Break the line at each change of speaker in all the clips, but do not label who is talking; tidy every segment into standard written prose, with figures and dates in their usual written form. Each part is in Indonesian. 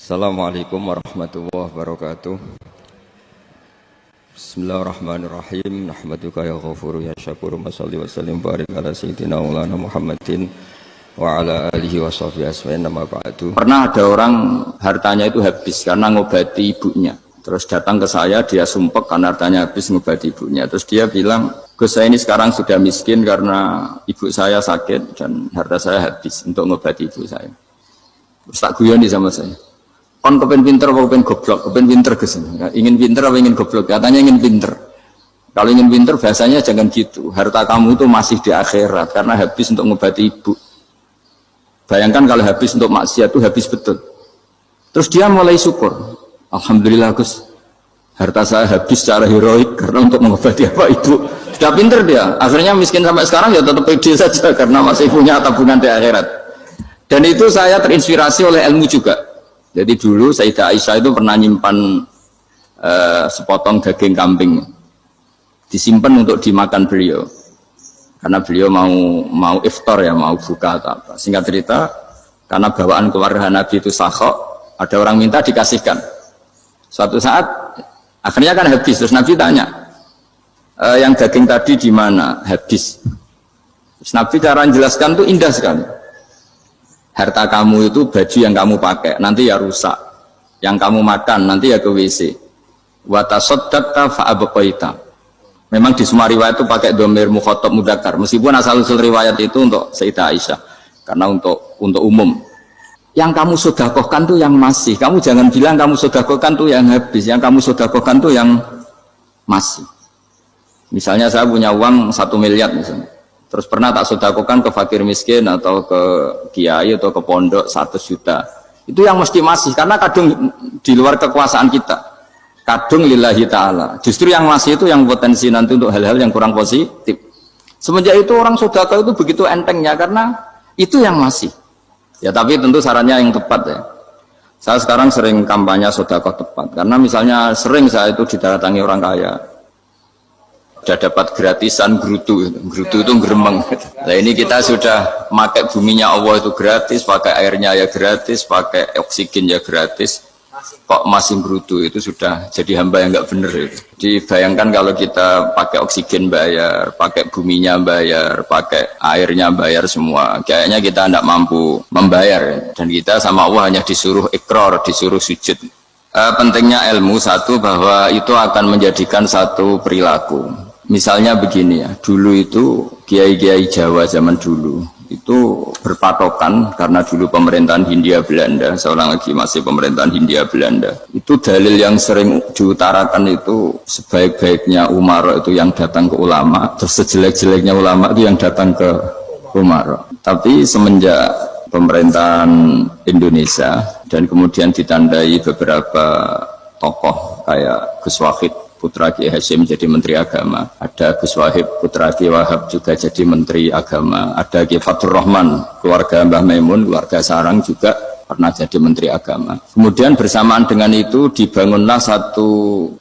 Assalamualaikum warahmatullahi wabarakatuh. Bismillahirrahmanirrahim. Nahmaduka ya ghafuru ya syakuru. Mashalli wa sallim barik ala sayyidina maulana Muhammadin wa ala alihi wa sahbihi asma'in nama ba'du. Pernah ada orang hartanya itu habis karena ngobati ibunya. Terus datang ke saya, dia sumpek karena hartanya habis ngobati ibunya. Terus dia bilang, Gus, saya ini sekarang sudah miskin karena ibu saya sakit dan harta saya habis untuk ngobati ibu saya. Terus tak guyoni sama saya. Kon kepen pinter apa kepen goblok? Kepen pinter Gus. Ingin pinter apa ingin goblok? Katanya ingin pinter. Kalau ingin pinter bahasanya jangan gitu. Harta kamu itu masih di akhirat karena habis untuk ngobati ibu. Bayangkan kalau habis untuk maksiat itu habis betul. Terus dia mulai syukur. Alhamdulillah Gus. Harta saya habis secara heroik karena untuk mengobati apa ibu. Sudah pinter dia. Akhirnya miskin sampai sekarang ya tetap pede saja karena masih punya tabungan di akhirat. Dan itu saya terinspirasi oleh ilmu juga. Jadi dulu Sayyidah Aisyah itu pernah nyimpan sepotong daging kambing, disimpan untuk dimakan beliau, karena beliau mau iftar ya, mau buka atau apa. Singkat cerita, karena bawaan keluarga Nabi itu sakhok, ada orang minta dikasihkan. Suatu saat akhirnya kan habis, terus Nabi tanya, yang daging tadi di mana? Habis. Terus Nabi cara menjelaskan itu indah sekali. Harta kamu itu baju yang kamu pakai nanti ya rusak, yang kamu makan nanti ya ke WC. Wa tasaddaqta fa abqaita. Memang di semua riwayat itu pakai dhamir mukhatab mudzakkar, meskipun asal usul riwayat itu untuk Sayyidah Aisyah karena untuk umum. Yang kamu sedekahkan tuh yang masih, kamu jangan bilang kamu sedekahkan tuh yang habis, yang kamu sedekahkan tuh yang masih. Misalnya saya punya uang 1 miliar misalnya, terus pernah tak sedekahkan ke fakir miskin atau ke kiai atau ke pondok 100 juta. Itu yang mesti masih, karena kadung di luar kekuasaan kita. Kadung lillahi ta'ala. Justru yang masih itu yang potensi nanti untuk hal-hal yang kurang positif. Semenjak itu orang sedekah itu begitu entengnya karena itu yang masih. Ya tapi tentu sarannya yang tepat ya. Saya sekarang sering kampanye sedekah tepat. Karena misalnya sering saya itu didatangi orang kaya. Sudah dapat gratisan gerutu itu geremeng. Nah ini kita sudah pakai buminya Allah itu gratis, pakai airnya ya gratis, pakai oksigen ya gratis, kok masih gerutu, itu sudah jadi hamba yang nggak bener itu. Dibayangkan kalau kita pakai oksigen bayar, pakai buminya bayar, pakai airnya bayar semua, kayaknya kita tidak mampu membayar, dan kita sama Allah hanya disuruh ikrar, disuruh sujud. Pentingnya ilmu satu, bahwa itu akan menjadikan satu perilaku. Misalnya begini ya, dulu itu kiai-kiai Jawa zaman dulu itu berpatokan karena dulu pemerintahan Hindia Belanda, seorang lagi masih pemerintahan Hindia Belanda. Itu dalil yang sering diutarakan itu sebaik-baiknya umara itu yang datang ke ulama, terus sejelek-jeleknya ulama itu yang datang ke umara. Tapi semenjak pemerintahan Indonesia dan kemudian ditandai beberapa tokoh kayak Gus Wahid putra Kiai Hasyim jadi Menteri Agama, ada Gus Wahib putra Kiai Wahab juga jadi Menteri Agama, ada Kiai Fathur Rahman keluarga Mbah Maimun, keluarga Sarang juga pernah jadi Menteri Agama. Kemudian bersamaan dengan itu dibangunlah satu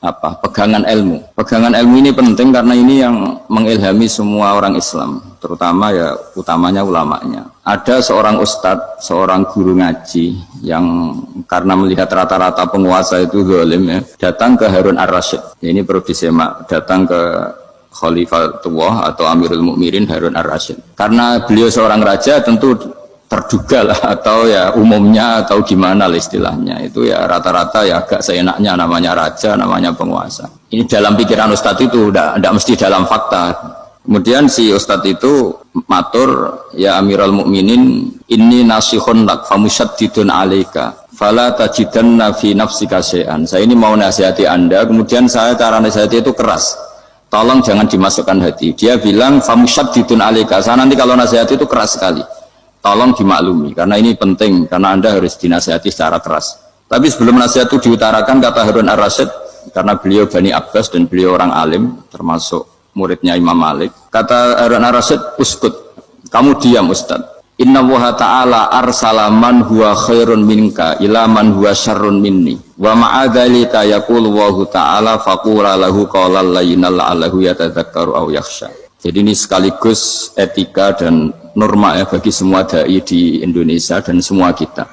pegangan ilmu. Pegangan ilmu ini penting karena ini yang mengilhami semua orang Islam, terutama ya utamanya ulamanya. Ada seorang ustadz, seorang guru ngaji yang karena melihat rata-rata penguasa itu zalim ya, datang ke Harun Ar-Rasyid. Ini perlu disemak, datang ke Khalifatullah atau Amirul Mukminin Harun Ar-Rasyid. Karena beliau seorang raja, tentu terduga lah, atau ya umumnya atau gimana lah istilahnya, itu ya rata-rata ya agak seenaknya, namanya raja, namanya penguasa. Ini dalam pikiran ustadz itu, tidak mesti dalam fakta. Kemudian si ustadz itu matur, ya Amirul Mukminin, inni nasihun lak famusyaddidun alaika fala tajidanna fi nafsika syai'an. Saya ini mau nasihati Anda, kemudian saya cara nasihati itu keras, tolong jangan dimasukkan hati. Dia bilang famusyaddidun alaika, saya nanti kalau nasihati itu keras sekali, tolong dimaklumi karena ini penting, karena Anda harus dinasihati secara keras. Tapi sebelum nasihat itu diutarakan, kata Harun Ar-Rasyid, karena beliau Bani Abbas dan beliau orang alim termasuk muridnya Imam Malik, kata Harun Ar-Rasyid, uskut, kamu diam Ustaz. Inna Allaha ta'ala arsala man huwa khairun minka ila man huwa syarrun minni wa ma'adhalika yaqulu Allahu ta'ala faqura lahu qawlan layyinal la'allahu yatadzakkaru aw yakhsha. Jadi ini sekaligus etika dan norma ya bagi semua dai di Indonesia dan semua kita.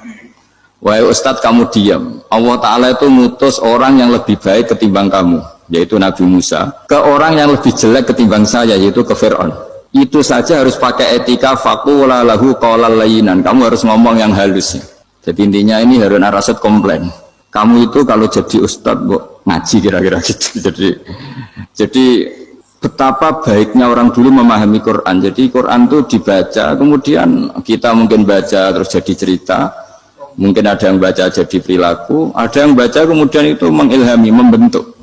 Wahai Ustadz kamu diam. Allah Ta'ala itu ngutus orang yang lebih baik ketimbang kamu, yaitu Nabi Musa, ke orang yang lebih jelek ketimbang saya, yaitu ke Fir'aun. Itu saja harus pakai etika faqula lahu qawlan layyinan. Kamu harus ngomong yang halus. Jadi intinya ini Harun ar-Rasyid komplain. Kamu itu kalau jadi Ustadz ngaji kira-kira gitu. Jadi betapa baiknya orang dulu memahami Quran. Jadi Quran itu dibaca, kemudian kita mungkin baca terus jadi cerita. Mungkin ada yang baca jadi perilaku, ada yang baca kemudian itu mengilhami, membentuk.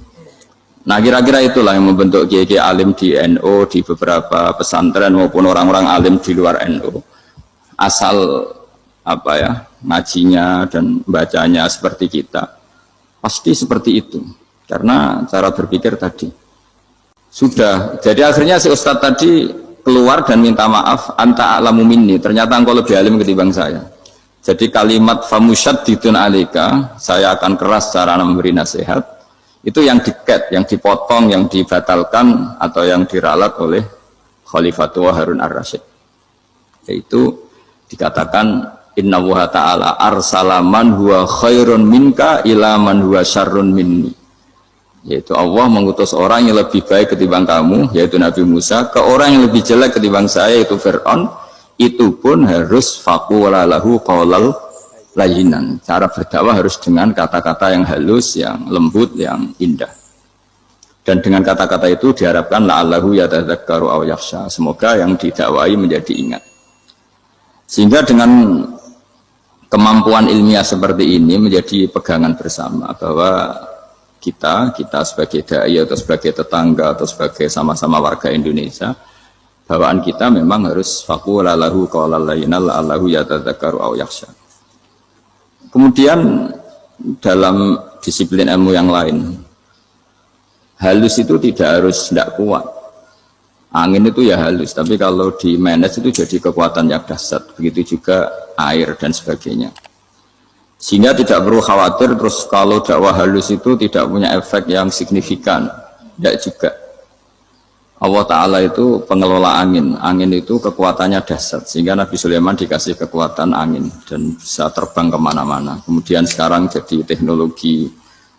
Nah kira-kira itulah yang membentuk kiai-kiai alim di NU, di beberapa pesantren maupun orang-orang alim di luar NU. Asal apa ya, ngajinya dan bacanya seperti kita, pasti seperti itu. Karena cara berpikir tadi sudah. Jadi akhirnya si Ustadz tadi keluar dan minta maaf, anta a'lamu minni. Ternyata engkau lebih alim ketimbang saya. Jadi kalimat famusyaddidun alika, saya akan keras cara memberi nasihat, itu yang diket, yang dipotong, yang dibatalkan atau yang diralat oleh Khalifatul Harun ar-Rasyid. Yaitu dikatakan inna wa ta'ala arsala man huwa khairun minka ila man huwa syarrun minni. Yaitu Allah mengutus orang yang lebih baik ketimbang kamu, yaitu Nabi Musa, ke orang yang lebih jelek ketimbang saya, yaitu Fir'aun. Itu pun harus faqula lahu qawlan layyinan. Cara berdakwah harus dengan kata-kata yang halus, yang lembut, yang indah. Dan dengan kata-kata itu diharapkan la'allahu yatadzakkaru aw yakhsha. Semoga yang didakwai menjadi ingat. Sehingga dengan kemampuan ilmiah seperti ini menjadi pegangan bersama bahwa kita sebagai dai atau sebagai tetangga atau sebagai sama-sama warga Indonesia, bawaan kita memang harus faqula lahu qawlan layyinan la'allahu yatadzakkaru aw yakhsha. Kemudian dalam disiplin ilmu yang lain, halus itu tidak kuat. Angin itu ya halus, tapi kalau di manage itu jadi kekuatan yang dahsyat. Begitu juga air dan sebagainya. Sehingga tidak perlu khawatir terus kalau dakwah halus itu tidak punya efek yang signifikan. Tidak juga. Allah Ta'ala itu pengelola angin. Angin itu kekuatannya dahsyat. Sehingga Nabi Sulaiman dikasih kekuatan angin dan bisa terbang kemana-mana. Kemudian sekarang jadi teknologi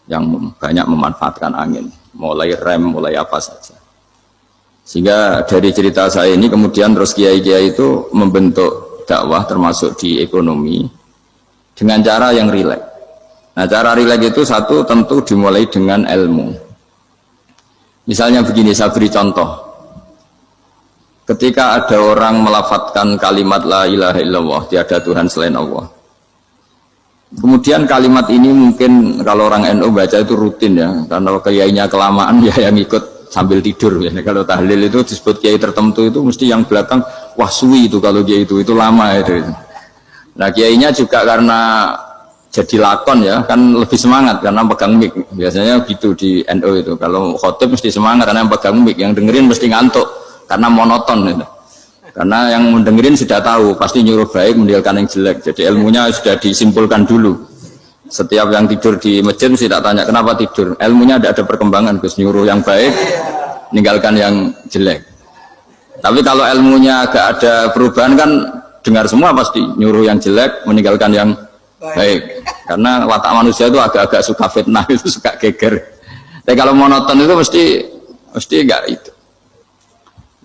yang banyak memanfaatkan angin. Mulai rem, mulai apa saja. Sehingga dari cerita saya ini kemudian terus kiai-kiai itu membentuk dakwah termasuk di ekonomi dengan cara yang rileks. Nah cara rileks itu satu tentu dimulai dengan ilmu. Misalnya begini, saya beri contoh. Ketika ada orang melafadzkan kalimat la ilaha illallah, tiada Tuhan selain Allah. Kemudian kalimat ini mungkin kalau orang NU baca itu rutin ya, karena kiainya kelamaan ya yang ikut sambil tidur ya. Kalau tahlil itu disebut kiai tertentu itu mesti yang belakang wah suwi itu kalau kiai itu lama itu. Nah kiainya juga karena jadi lakon ya kan lebih semangat karena pegang mic. Biasanya gitu di NU itu kalau khotib mesti semangat karena pegang mic, yang dengerin mesti ngantuk karena monoton gitu. Karena yang mendengerin sudah tahu pasti nyuruh baik meninggalkan yang jelek, jadi ilmunya sudah disimpulkan dulu. Setiap yang tidur di masjid mesti tak tanya kenapa tidur, ilmunya tidak ada perkembangan, Gus, nyuruh yang baik meninggalkan yang jelek. Tapi kalau ilmunya agak ada perubahan kan dengar semua pasti nyuruh yang jelek meninggalkan yang baik, karena watak manusia itu agak-agak suka fitnah, itu suka geger. Tapi kalau monoton itu mesti enggak itu.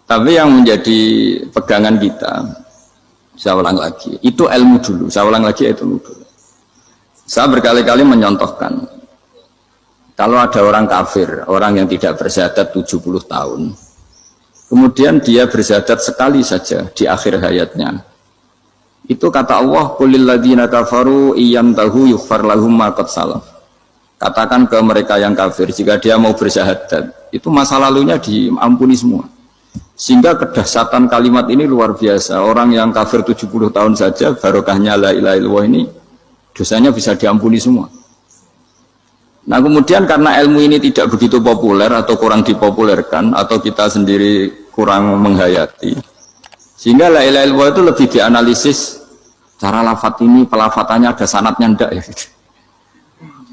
Tapi yang menjadi pegangan kita, saya ulang lagi, itu ilmu dulu. Saya ulang lagi itu ilmu dulu. Saya berkali-kali menyontohkan, kalau ada orang kafir, orang yang tidak bersyahadat 70 tahun, kemudian dia bersyahadat sekali saja di akhir hayatnya. Itu kata Allah, qulil ladzina kafaru iyyantahu yughfar lahum ma qad salaf. Katakan ke mereka yang kafir, jika dia mau bersyahadat, itu masa lalunya diampuni semua. Sehingga kedahsyatan kalimat ini luar biasa. Orang yang kafir 70 tahun saja, barokahnya la ilaha illallah ini, dosanya bisa diampuni semua. Nah kemudian karena ilmu ini tidak begitu populer atau kurang dipopulerkan, atau kita sendiri kurang menghayati, sehingga la ilaha illallah itu lebih dianalisis cara lafadz ini, pelafatannya ada sanadnya enggak ya gitu.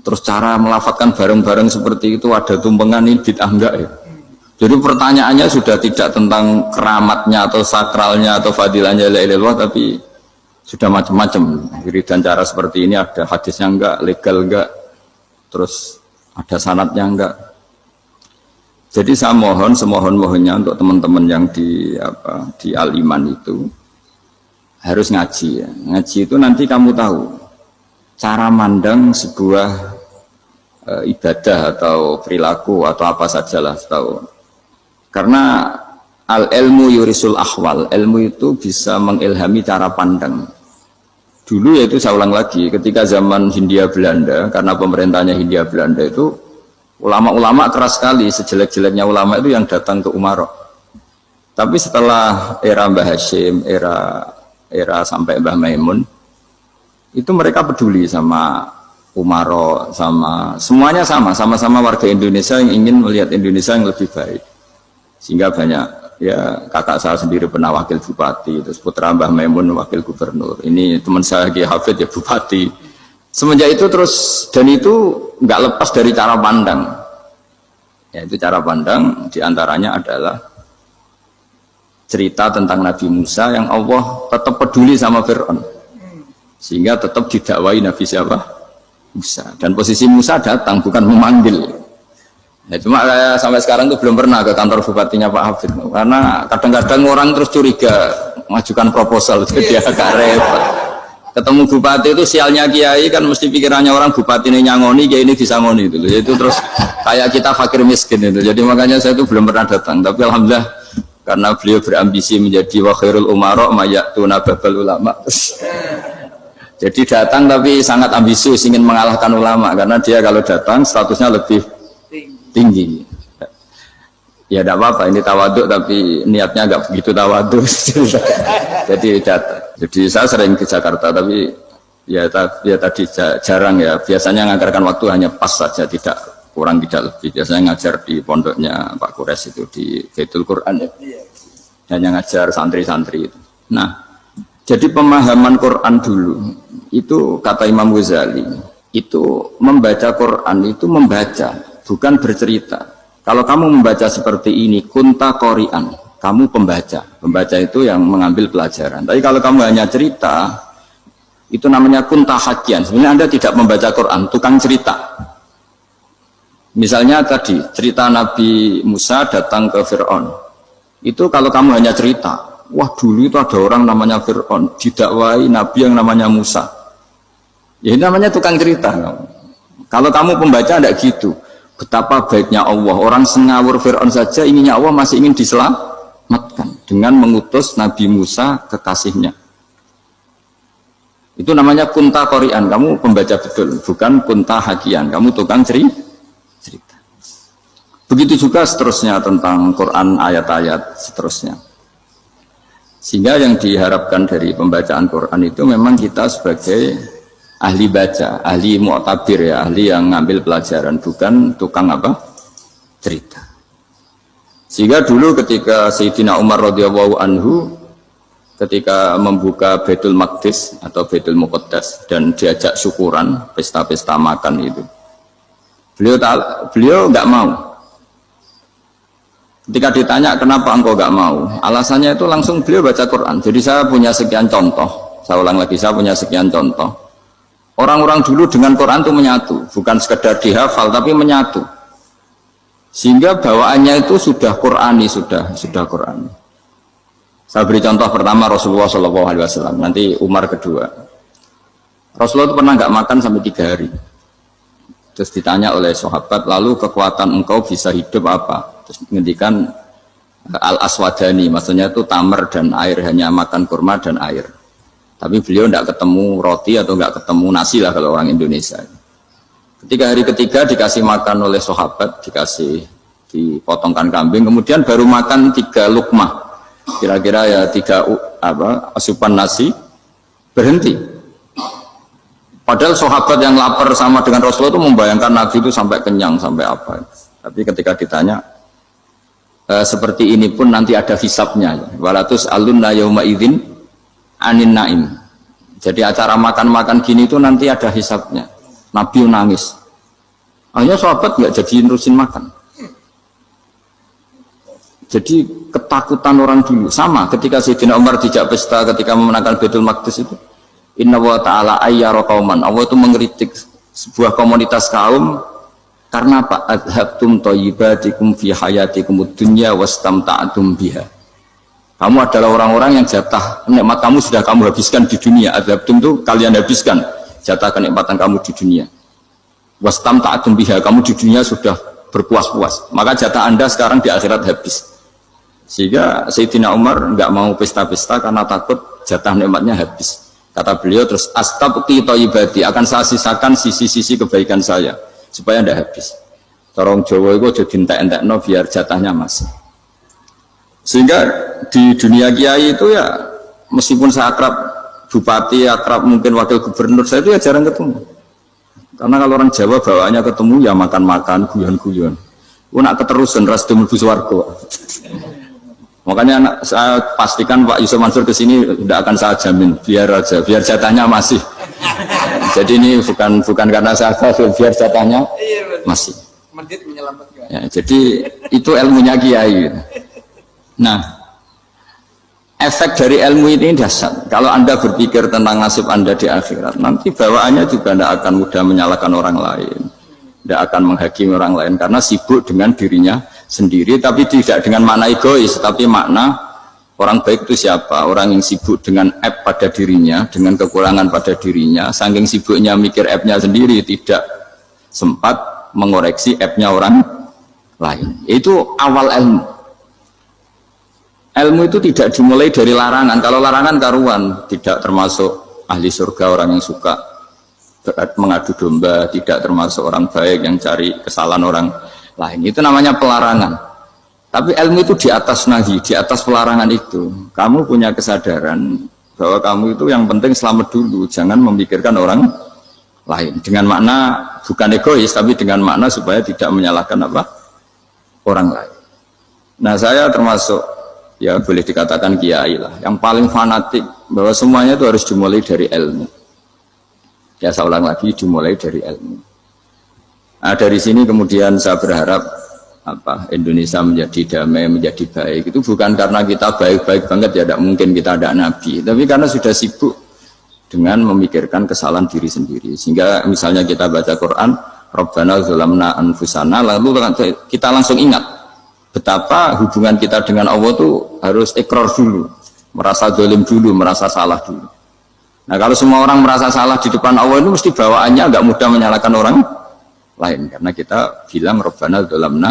Terus cara melafatkan bareng-bareng seperti itu ada tumpengan ini bid'ah enggak ya. Jadi pertanyaannya sudah tidak tentang keramatnya atau sakralnya atau fadilahnya la ilaha illallah, tapi sudah macam-macam wiridan cara seperti ini, ada hadisnya enggak, legal enggak, terus ada sanadnya enggak. Jadi saya mohon semohon-mohonnya untuk teman-teman yang di Al-Iman itu harus ngaji ya. Ngaji itu nanti kamu tahu cara mandang sebuah ibadah atau perilaku atau apa sajalah tahu. Karena al-ilmu yurisul ahwal, ilmu itu bisa mengilhami cara pandang. Dulu yaitu saya ulang lagi, ketika zaman Hindia Belanda, karena pemerintahnya Hindia Belanda itu ulama-ulama keras sekali, sejelek-jeleknya ulama itu yang datang ke Umaro. Tapi setelah era Mbah Hashim, era sampai Mbah Maimun, itu mereka peduli sama Umaro, sama semuanya sama-sama warga Indonesia yang ingin melihat Indonesia yang lebih baik. Sehingga banyak, ya kakak saya sendiri pernah wakil bupati, terus putra Mbah Maimun wakil gubernur, ini teman saya Kiai Hafid ya bupati. Semenjak itu terus, dan itu nggak lepas dari cara pandang. Ya, itu cara pandang diantaranya adalah cerita tentang Nabi Musa yang Allah tetap peduli sama Fir'aun, sehingga tetap didakwai Nabi siapa? Musa. Dan posisi Musa datang bukan memanggil. Ya, cuma sampai sekarang tuh belum pernah ke kantor bupatinya Pak Hafid, karena kadang-kadang orang terus curiga mengajukan proposal, jadi agak repot. Ketemu bupati itu sialnya kiai kan mesti pikirannya orang bupati ini nyangoni, kiai ini disangoni itu. Itu terus kayak kita fakir miskin itu. Jadi makanya saya itu belum pernah datang. Tapi alhamdulillah karena beliau berambisi menjadi wa khairul umara mayatuna babal ulama. Jadi datang tapi sangat ambisius ingin mengalahkan ulama, karena dia kalau datang statusnya lebih tinggi. Ya tidak apa-apa, ini tawaduk tapi niatnya agak begitu tawaduk. Jadi saya sering ke Jakarta, tapi ya tadi jarang ya. Biasanya ngajarkan waktu hanya pas saja, tidak kurang tidak lebih. Biasanya ngajar di pondoknya Pak Kures itu di Baitul Quran ya. Hanya ngajar santri-santri itu. Nah, jadi pemahaman Quran dulu itu kata Imam Ghazali itu membaca Quran itu membaca, bukan bercerita. Kalau kamu membaca seperti ini, kunta qori'an, kamu pembaca. Pembaca itu yang mengambil pelajaran. Tapi kalau kamu hanya cerita, itu namanya kunta hakian. Sebenarnya Anda tidak membaca Quran, tukang cerita. Misalnya tadi, cerita Nabi Musa datang ke Fir'aun. Itu kalau kamu hanya cerita, wah dulu itu ada orang namanya Fir'aun, didakwai Nabi yang namanya Musa. Ya ini namanya tukang cerita. Kalau kamu pembaca tidak gitu. Betapa baiknya Allah, orang sengawur Fir'aun saja inginnya Allah masih ingin diselamatkan dengan mengutus Nabi Musa kekasihnya. Itu namanya kunta qori'an, kamu pembaca betul, bukan kunta hakian, kamu tukang cerita. Begitu juga seterusnya tentang Quran, ayat-ayat seterusnya. Sehingga yang diharapkan dari pembacaan Quran itu memang kita sebagai ahli baca, ahli mu'tabir ya, ahli yang ngambil pelajaran, bukan tukang apa? Cerita. Sehingga dulu ketika Sayyidina Umar radhiyallahu anhu ketika membuka Baitul Maqdis atau Baitul Muqaddas dan diajak syukuran, pesta-pesta makan itu. Beliau nggak mau. Ketika ditanya kenapa engkau nggak mau? Alasannya itu langsung beliau baca Quran. Jadi saya punya sekian contoh. Saya ulang lagi, saya punya sekian contoh. Orang-orang dulu dengan Quran itu menyatu, bukan sekedar dihafal tapi menyatu. Sehingga bawaannya itu sudah Qurani, sudah Qurani. Saya beri contoh pertama Rasulullah SAW, nanti Umar kedua. Rasulullah itu pernah nggak makan sampai 3 hari. Terus ditanya oleh sahabat, lalu kekuatan engkau bisa hidup apa? Terus menghentikan al-aswadani, maksudnya itu tamar dan air, hanya makan kurma dan air. Tapi beliau tidak ketemu roti atau nggak ketemu nasi lah kalau orang Indonesia. Ketika hari ketiga dikasih makan oleh sahabat, dipotongkan kambing, kemudian baru makan 3 lukmah, kira-kira ya 3 asupan nasi, berhenti. Padahal sahabat yang lapar sama dengan Rasulullah itu membayangkan Nabi itu sampai kenyang, sampai apa. Tapi ketika ditanya, seperti ini pun nanti ada hisabnya. Walatus alunna yauma idzin anin naim. Jadi acara makan-makan gini itu nanti ada hisabnya. Nabi nangis. Akhirnya sahabat nggak jadi nerusin makan. Jadi ketakutan orang dulu sama ketika Sayyidina Umar dijak pesta ketika memenangkan Baitul Maqdis itu. Inna wa ta'ala ayyara qauman. Allah itu mengkritik sebuah komunitas kaum karena apa? Adhabtum thayyibatikum fi hayatikumud dunya wastamta'tum biha. Kamu adalah orang-orang yang jatah nikmat kamu sudah kamu habiskan di dunia. Adhabtum itu kalian habiskan jatah kenikmatan kamu di dunia. Wastamta'tum biha, kamu di dunia sudah berpuas-puas. Maka jatah Anda sekarang di akhirat habis. Sehingga Sayyidina Umar enggak mau pesta-pesta karena takut jatah nikmatnya habis. Kata beliau terus astabqi thayyibati, akan saya sisakan sisi-sisi kebaikan saya supaya tidak habis. Torong Jawa itu aja dientek-entekno biar jatahnya masih. Sehingga di dunia kiai itu ya meskipun saya akrab bupati, akrab mungkin wakil gubernur, saya itu ya jarang ketemu. Karena kalau orang Jawa bawaannya ketemu ya makan-makan, guyon-guyon. Nak keterusan ras mlebu swarga. Makanya saya pastikan Pak Yusuf Mansur ke sini tidak akan saya jamin, biar aja, biar jatahnya masih. Jadi ini bukan karena saya biar jatahnya masih. Ya, jadi itu ilmunya kiai. Nah, efek dari ilmu ini dahsyat. Kalau Anda berpikir tentang nasib Anda di akhirat, nanti bawaannya juga tidak akan mudah menyalahkan orang lain, tidak akan menghakimi orang lain karena sibuk dengan dirinya sendiri, tapi tidak dengan makna egois, tapi makna orang baik itu siapa? Orang yang sibuk dengan aib pada dirinya, dengan kekurangan pada dirinya, saking sibuknya mikir aibnya sendiri, tidak sempat mengoreksi aibnya orang lain. Itu awal ilmu. Ilmu itu tidak dimulai dari larangan. Kalau larangan karuan, tidak termasuk ahli surga orang yang suka mengadu domba, tidak termasuk orang baik yang cari kesalahan orang lain. Itu namanya pelarangan. Tapi ilmu itu di atas nahi, di atas pelarangan itu. Kamu punya kesadaran bahwa kamu itu yang penting selamat dulu, jangan memikirkan orang lain. Dengan makna bukan egois, tapi dengan makna supaya tidak menyalahkan apa? Orang lain. Nah, saya termasuk ya boleh dikatakan kiai lah, yang paling fanatik bahwa semuanya itu harus dimulai dari ilmu. Ya saya ulang lagi, dimulai dari ilmu. Nah, dari sini kemudian saya berharap Indonesia menjadi damai, menjadi baik. Itu bukan karena kita baik-baik banget ya, tidak mungkin kita ada nabi, tapi karena sudah sibuk dengan memikirkan kesalahan diri sendiri. Sehingga misalnya kita baca Quran, Rabbana zalamna anfusana, lalu kita langsung ingat betapa hubungan kita dengan Allah itu harus ikrar dulu, merasa zalim dulu, merasa salah dulu. Nah, kalau semua orang merasa salah di depan Allah itu mesti bawaannya agak mudah menyalahkan orang lain, karena kita bilang Rabbana zalamna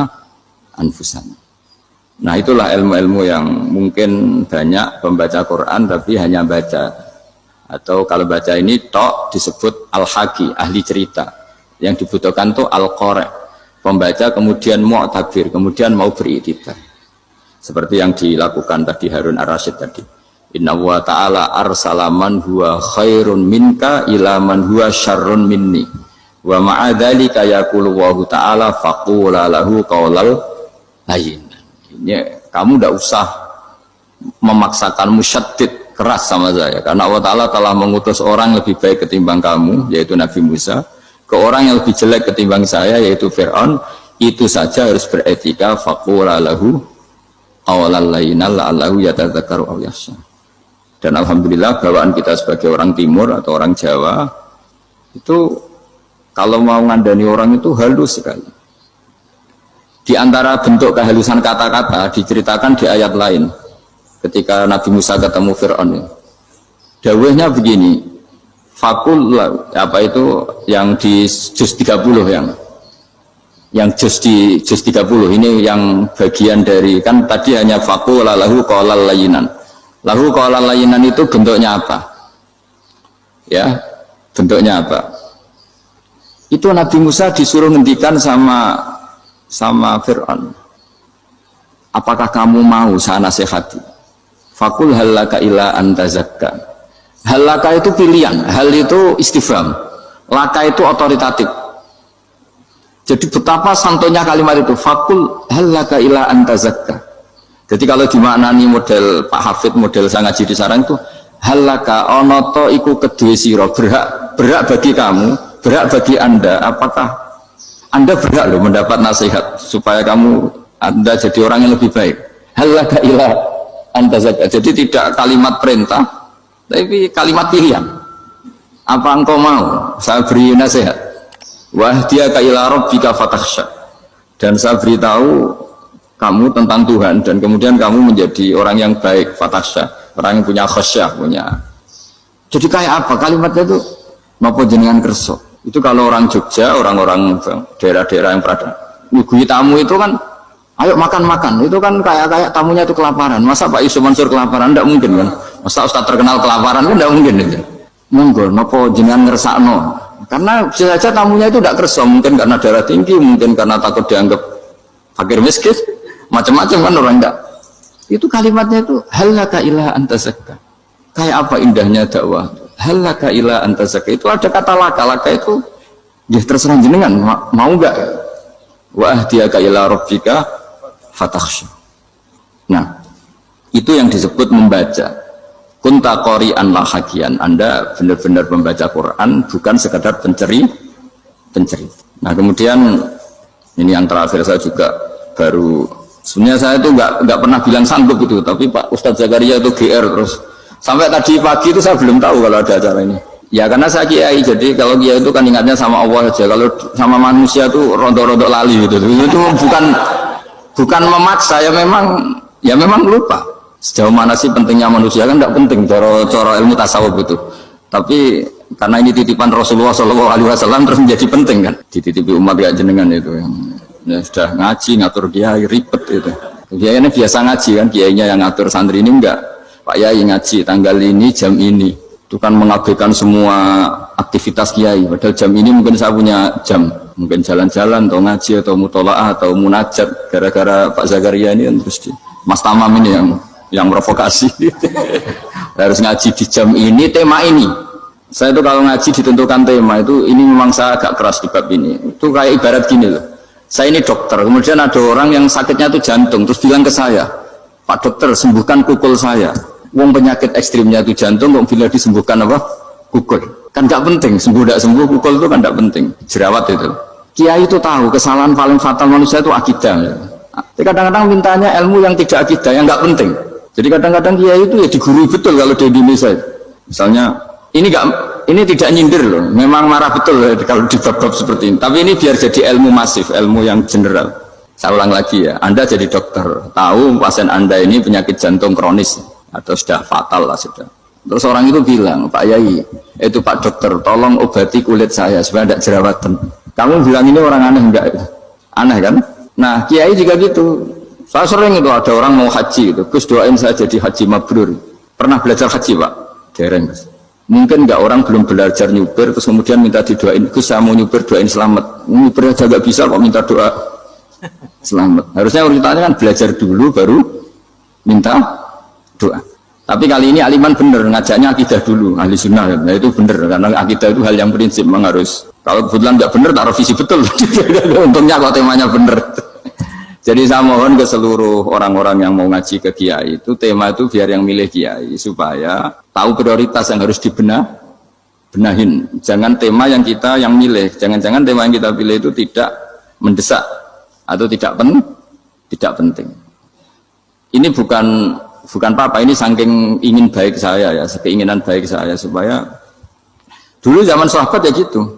anfusana. Nah, itulah ilmu-ilmu yang mungkin banyak pembaca Quran tapi hanya baca, atau kalau baca ini tok disebut al-haqi, ahli cerita. Yang dibutuhkan tuh al-qari', pembaca kemudian mu'tabir, kemudian mau beriktibar. Seperti yang dilakukan tadi Harun Ar-Rasyid tadi. Inna wa ta'ala arsala man huwa khairun minka ila man huwa syarrun minni. Wa ma'adzalika yaqulu wa ta'ala faqula lahu qaulal layyin. Ini kamu tidak usah memaksakan musyaddid keras sama saya, karena Allah Ta'ala telah mengutus orang lebih baik ketimbang kamu, yaitu Nabi Musa, ke orang yang lebih jelek ketimbang saya, yaitu Fir'aun. Itu saja harus beretika. Faqula lahu qaulal layyin la'allahu yatadzakkaru aw yakhsha. Dan alhamdulillah bawaan kita sebagai orang timur atau orang Jawa itu kalau mau ngandani orang itu halus sekali. Di antara bentuk kehalusan kata-kata diceritakan di ayat lain. Ketika Nabi Musa ketemu Fir'aun, dawuhnya begini, fakul apa itu yang di juz 30 yang juz 30 ini yang bagian dari, kan tadi hanya fakul lahu qaulal layyinan. Lahu qaulal layyinan itu bentuknya apa? Ya, bentuknya apa? Itu Nabi Musa disuruh ngendikan sama Fir'aun. Apakah kamu mau saya nasihati? Fakul halaka ila antazakka. Halaka itu pilihan, hal itu istifham, laka itu otoritatif. Jadi betapa santonya kalimat itu. Fakul halaka ila antazakka. Jadi kalau dimaknani model Pak Hafid, model saya ngaji di sarang itu, halaka onoto iku kedue sira, berhak bagi kamu, berhak bagi Anda. Apakah Anda berhak loh mendapat nasihat supaya Anda jadi orang yang lebih baik? Halaka ila antazakka. Jadi tidak kalimat perintah, tapi kalimat pilihan. Apa engkau mau saya beri nasihat? Wahdiyaka ila rabbika fatakhsha. Dan saya beritahu kamu tentang Tuhan dan kemudian kamu menjadi orang yang baik, fatakhsha, orang yang punya khasyah, punya. Jadi kayak apa kalimatnya itu? Napa jenengan kerso? Itu kalau orang Jogja, orang-orang daerah-daerah yang berada nyugui tamu itu kan ayo makan-makan, itu kan kayak tamunya itu kelaparan. Masa Pak Yusuf Mansur kelaparan? Tidak mungkin kan. Masa Ustaz terkenal kelaparan kan tidak mungkin itu. Monggo napa jenengan ngersakno. Karena bisa saja tamunya itu tidak kerso, mungkin karena darah tinggi, mungkin karena takut dianggap fakir miskin, macam-macam kan orang enggak. Itu kalimatnya itu halaka ila anta zakka. Kayak apa indahnya dakwah. Halaka ila anta zakka. Itu ada kata laka itu ya terserah jenengan mau enggak. Wa ahdiyaka ila rabbika fatakhsha. Nah, itu yang disebut membaca. Kunta qori'an la hakian. Anda benar-benar membaca Quran, bukan sekadar penceri. Nah, kemudian ini yang terakhir saya juga baru sebenarnya saya itu nggak pernah bilang sanggup itu, tapi Pak Ustadz Zakaria itu GR terus sampai tadi pagi itu saya belum tahu kalau ada acara ini. Ya karena saya kiai, jadi kalau kiai itu kan ingatnya sama Allah aja, kalau sama manusia itu rontok-rontok lali gitu. Itu bukan memaksa, ya memang lupa. Sejauh mana sih pentingnya manusia kan tidak penting cara ilmu tasawuf itu. Tapi karena ini titipan Rasulullah SAW terus menjadi penting kan. Dititipi umat gak jenengan itu yang ya sudah ngaji ngatur kiai ribet itu. Kiai ini biasa ngaji kan, kiainya yang ngatur, santri ini enggak. Pak Yai ngaji tanggal ini jam ini. Itu kan mengabaikan semua aktivitas kiai. Padahal jam ini mungkin saya punya jam, mungkin jalan-jalan atau ngaji atau mutolaah atau munajat. Gara-gara Pak Zakaria ini kan terus Mas Tamam ini yang provokasi. Harus ngaji di jam ini, tema ini. Saya itu kalau ngaji ditentukan tema itu, ini memang saya agak keras di bab ini. Itu kayak ibarat gini loh. Saya ini dokter, kemudian ada orang yang sakitnya itu jantung, terus bilang ke saya, Pak dokter sembuhkan kukul saya. Wong penyakit ekstrimnya itu jantung, kok bila disembuhkan apa? Kukul. Kan nggak penting, sembuh tidak sembuh, kukul itu kan nggak penting. Jerawat itu. Kiai itu tahu kesalahan paling fatal manusia itu akidah. Tapi kadang-kadang mintanya ilmu yang tidak akidah, yang nggak penting. Jadi kadang-kadang kiai itu ya digurui betul kalau di Indonesia. Misalnya ini tidak nyindir loh, memang marah betul ya, kalau di bab-bab seperti ini. Tapi ini biar jadi ilmu masif, ilmu yang general. Saya ulang lagi ya, Anda jadi dokter, tahu pasien Anda ini penyakit jantung kronis atau sudah fatal lah sudah. Terus orang itu bilang, Pak Yai, itu Pak dokter, tolong obati kulit saya supaya tidak jerawatan. Kamu bilang ini orang aneh enggak? Aneh kan? Nah, kiai juga gitu. Saya sering itu ada orang mau haji gitu, Gus doain saya jadi haji mabrur. Pernah belajar haji Pak? Dereng. Mungkin enggak, orang belum belajar nyupir terus kemudian minta didoain, Gus saya mau nyupir, doain selamat. Nyupir aja enggak bisa kok minta doa selamat. Harusnya urutannya kan belajar dulu baru minta doa. Tapi kali ini aliman bener ngajaknya akidah dulu, ahli sunnah. Nah itu bener karena akidah itu hal yang prinsip, memang harus. Kalau kebetulan nggak bener taruh visi betul. Untungnya kalau temanya bener. Jadi saya mohon ke seluruh orang-orang yang mau ngaji ke kiai itu, tema itu biar yang milih kiai supaya tahu prioritas yang harus benahin. Jangan tema yang milih, jangan-jangan tema yang kita pilih itu tidak mendesak atau tidak penting. Ini bukan apa-apa, ini saking ingin baik saya ya, keinginan baik saya supaya dulu zaman sahabat ya gitu.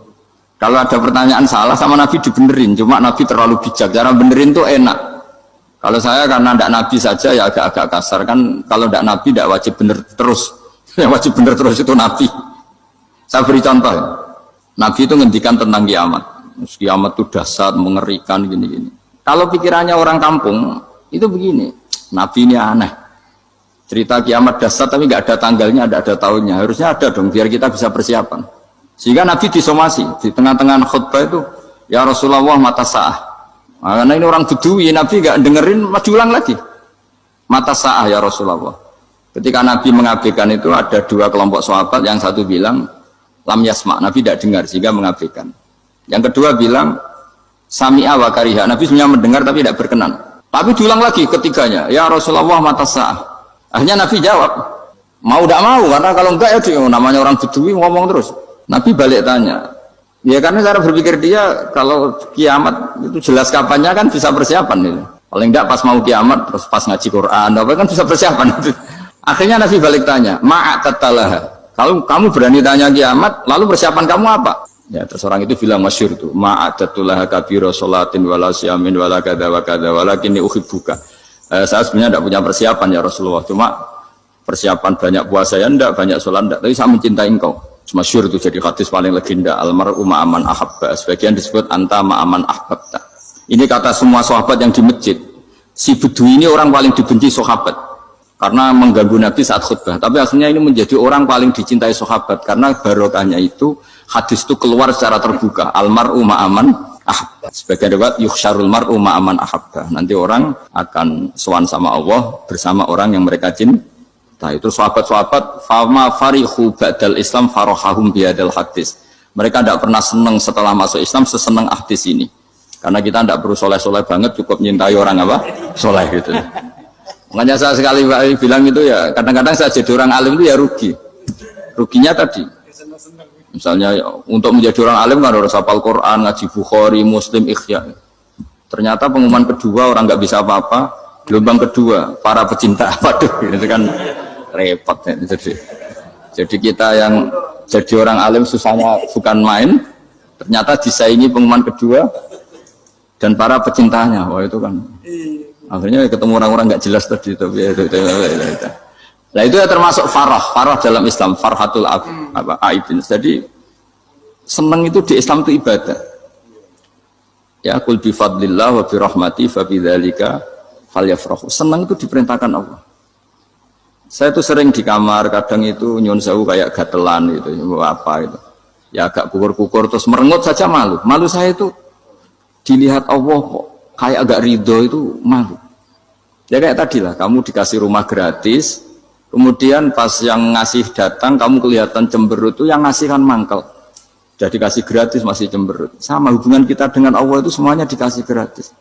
Kalau ada pertanyaan salah sama Nabi dibenerin, cuma Nabi terlalu bijak, cara benerin tuh enak. Kalau saya karena tidak Nabi saja ya agak-agak kasar kan, kalau tidak Nabi tidak wajib bener terus. Yang wajib bener terus itu Nabi. Saya beri contoh ya. Nabi itu ngendikan tentang kiamat. Kiamat itu dahsyat, mengerikan gini-gini. Kalau pikirannya orang kampung itu begini, Nabi ini aneh. Cerita kiamat dahsyat tapi nggak ada tanggalnya, ada tahunnya. Harusnya ada dong biar kita bisa persiapan. Sehingga Nabi disomasi di tengah-tengah khutbah itu, ya Rasulullah mata sa'ah. Nah, karena ini orang Bedui, Nabi nggak dengerin, maju ulang lagi. Mata sa'ah ya Rasulullah. Ketika Nabi mengabaikan itu ada dua kelompok sahabat, yang satu bilang lam yasma, Nabi tidak dengar sehingga mengabaikan. Yang kedua bilang sami'a wa kariha, Nabi sebenarnya mendengar tapi tidak berkenan. Tapi diulang lagi ketiganya, ya Rasulullah mata sa'ah. Akhirnya Nabi jawab, mau tidak mau, karena kalau enggak ya dia, namanya orang Bedui ngomong terus. Nabi balik tanya, ya karena cara berpikir dia kalau kiamat itu jelas kapannya kan bisa persiapan gitu. Paling enggak pas mau kiamat terus pas ngaji Quran apa kan bisa persiapan. Akhirnya Nabi balik tanya, ma'atatalaha, Kalau kamu berani tanya kiamat, lalu persiapan kamu apa? Ya, terus orang itu bilang masyhur tuh, ma'adatullah kabira sholatin wala siyamin wala kadza wa kadza walakinni uhibbuka. Saya sebenarnya tidak punya persiapan ya Rasulullah, cuma persiapan banyak puasa ya enggak, banyak sholat enggak, tapi saya mencintai engkau. Masyhur itu jadi hadis paling legenda, almar'u ma'aman ahabba, sebagian disebut anta ma'aman ahbabta. Ini kata semua sahabat yang di masjid. Si Bedui ini orang paling dibenci sahabat karena mengganggu Nabi saat khutbah, tapi akhirnya ini menjadi orang paling dicintai sahabat karena barokahnya itu hadis itu keluar secara terbuka, almar'u ma'aman ahabba. Sebagian riwayat yuhsyarul mar'u ma'aman ahabba, nanti orang akan sowan sama Allah bersama orang yang mereka cintai. Nah, itu sahabat-sahabat fama farihu ba'dal Islam farahahum biadal hadis. Mereka tidak pernah senang setelah masuk Islam sesenang hadis ini. Karena kita tidak perlu soleh-soleh banget, cukup nyintai orang apa? Soleh gitu. Makanya saya sekali bilang itu ya, kadang-kadang saya jadi orang alim itu ya rugi. Ruginya tadi. Misalnya untuk menjadi orang alim kan harus hafal Quran, ngaji Bukhari, Muslim, Ikhya. Ternyata pengumuman kedua orang nggak bisa apa-apa. Gelombang kedua para pecinta, waduh, itu kan repot ya. Jadi kita yang jadi orang alim susahnya bukan main, ternyata disaingi pengumuman kedua dan para pecintanya. Wah itu kan akhirnya ketemu orang-orang nggak jelas tadi. Nah itu ya termasuk farah dalam Islam, farhatul aibin. Jadi senang itu di Islam itu ibadah. Ya qul bi fadlillah wa bi rahmati fa bidzalika falyafrahu. Senang itu diperintahkan Allah. Saya tuh sering di kamar, kadang itu nyun sewu kayak gatelan itu, apa itu. Ya agak kukur-kukur terus merengut saja malu. Malu saya itu dilihat Allah kok kayak agak ridho itu malu. Ya kayak tadi lah, kamu dikasih rumah gratis, kemudian pas yang ngasih datang kamu kelihatan cemberut, itu yang ngasih kan mangkel. Jadi dikasih gratis masih cemberut. Sama hubungan kita dengan Allah itu semuanya dikasih gratis.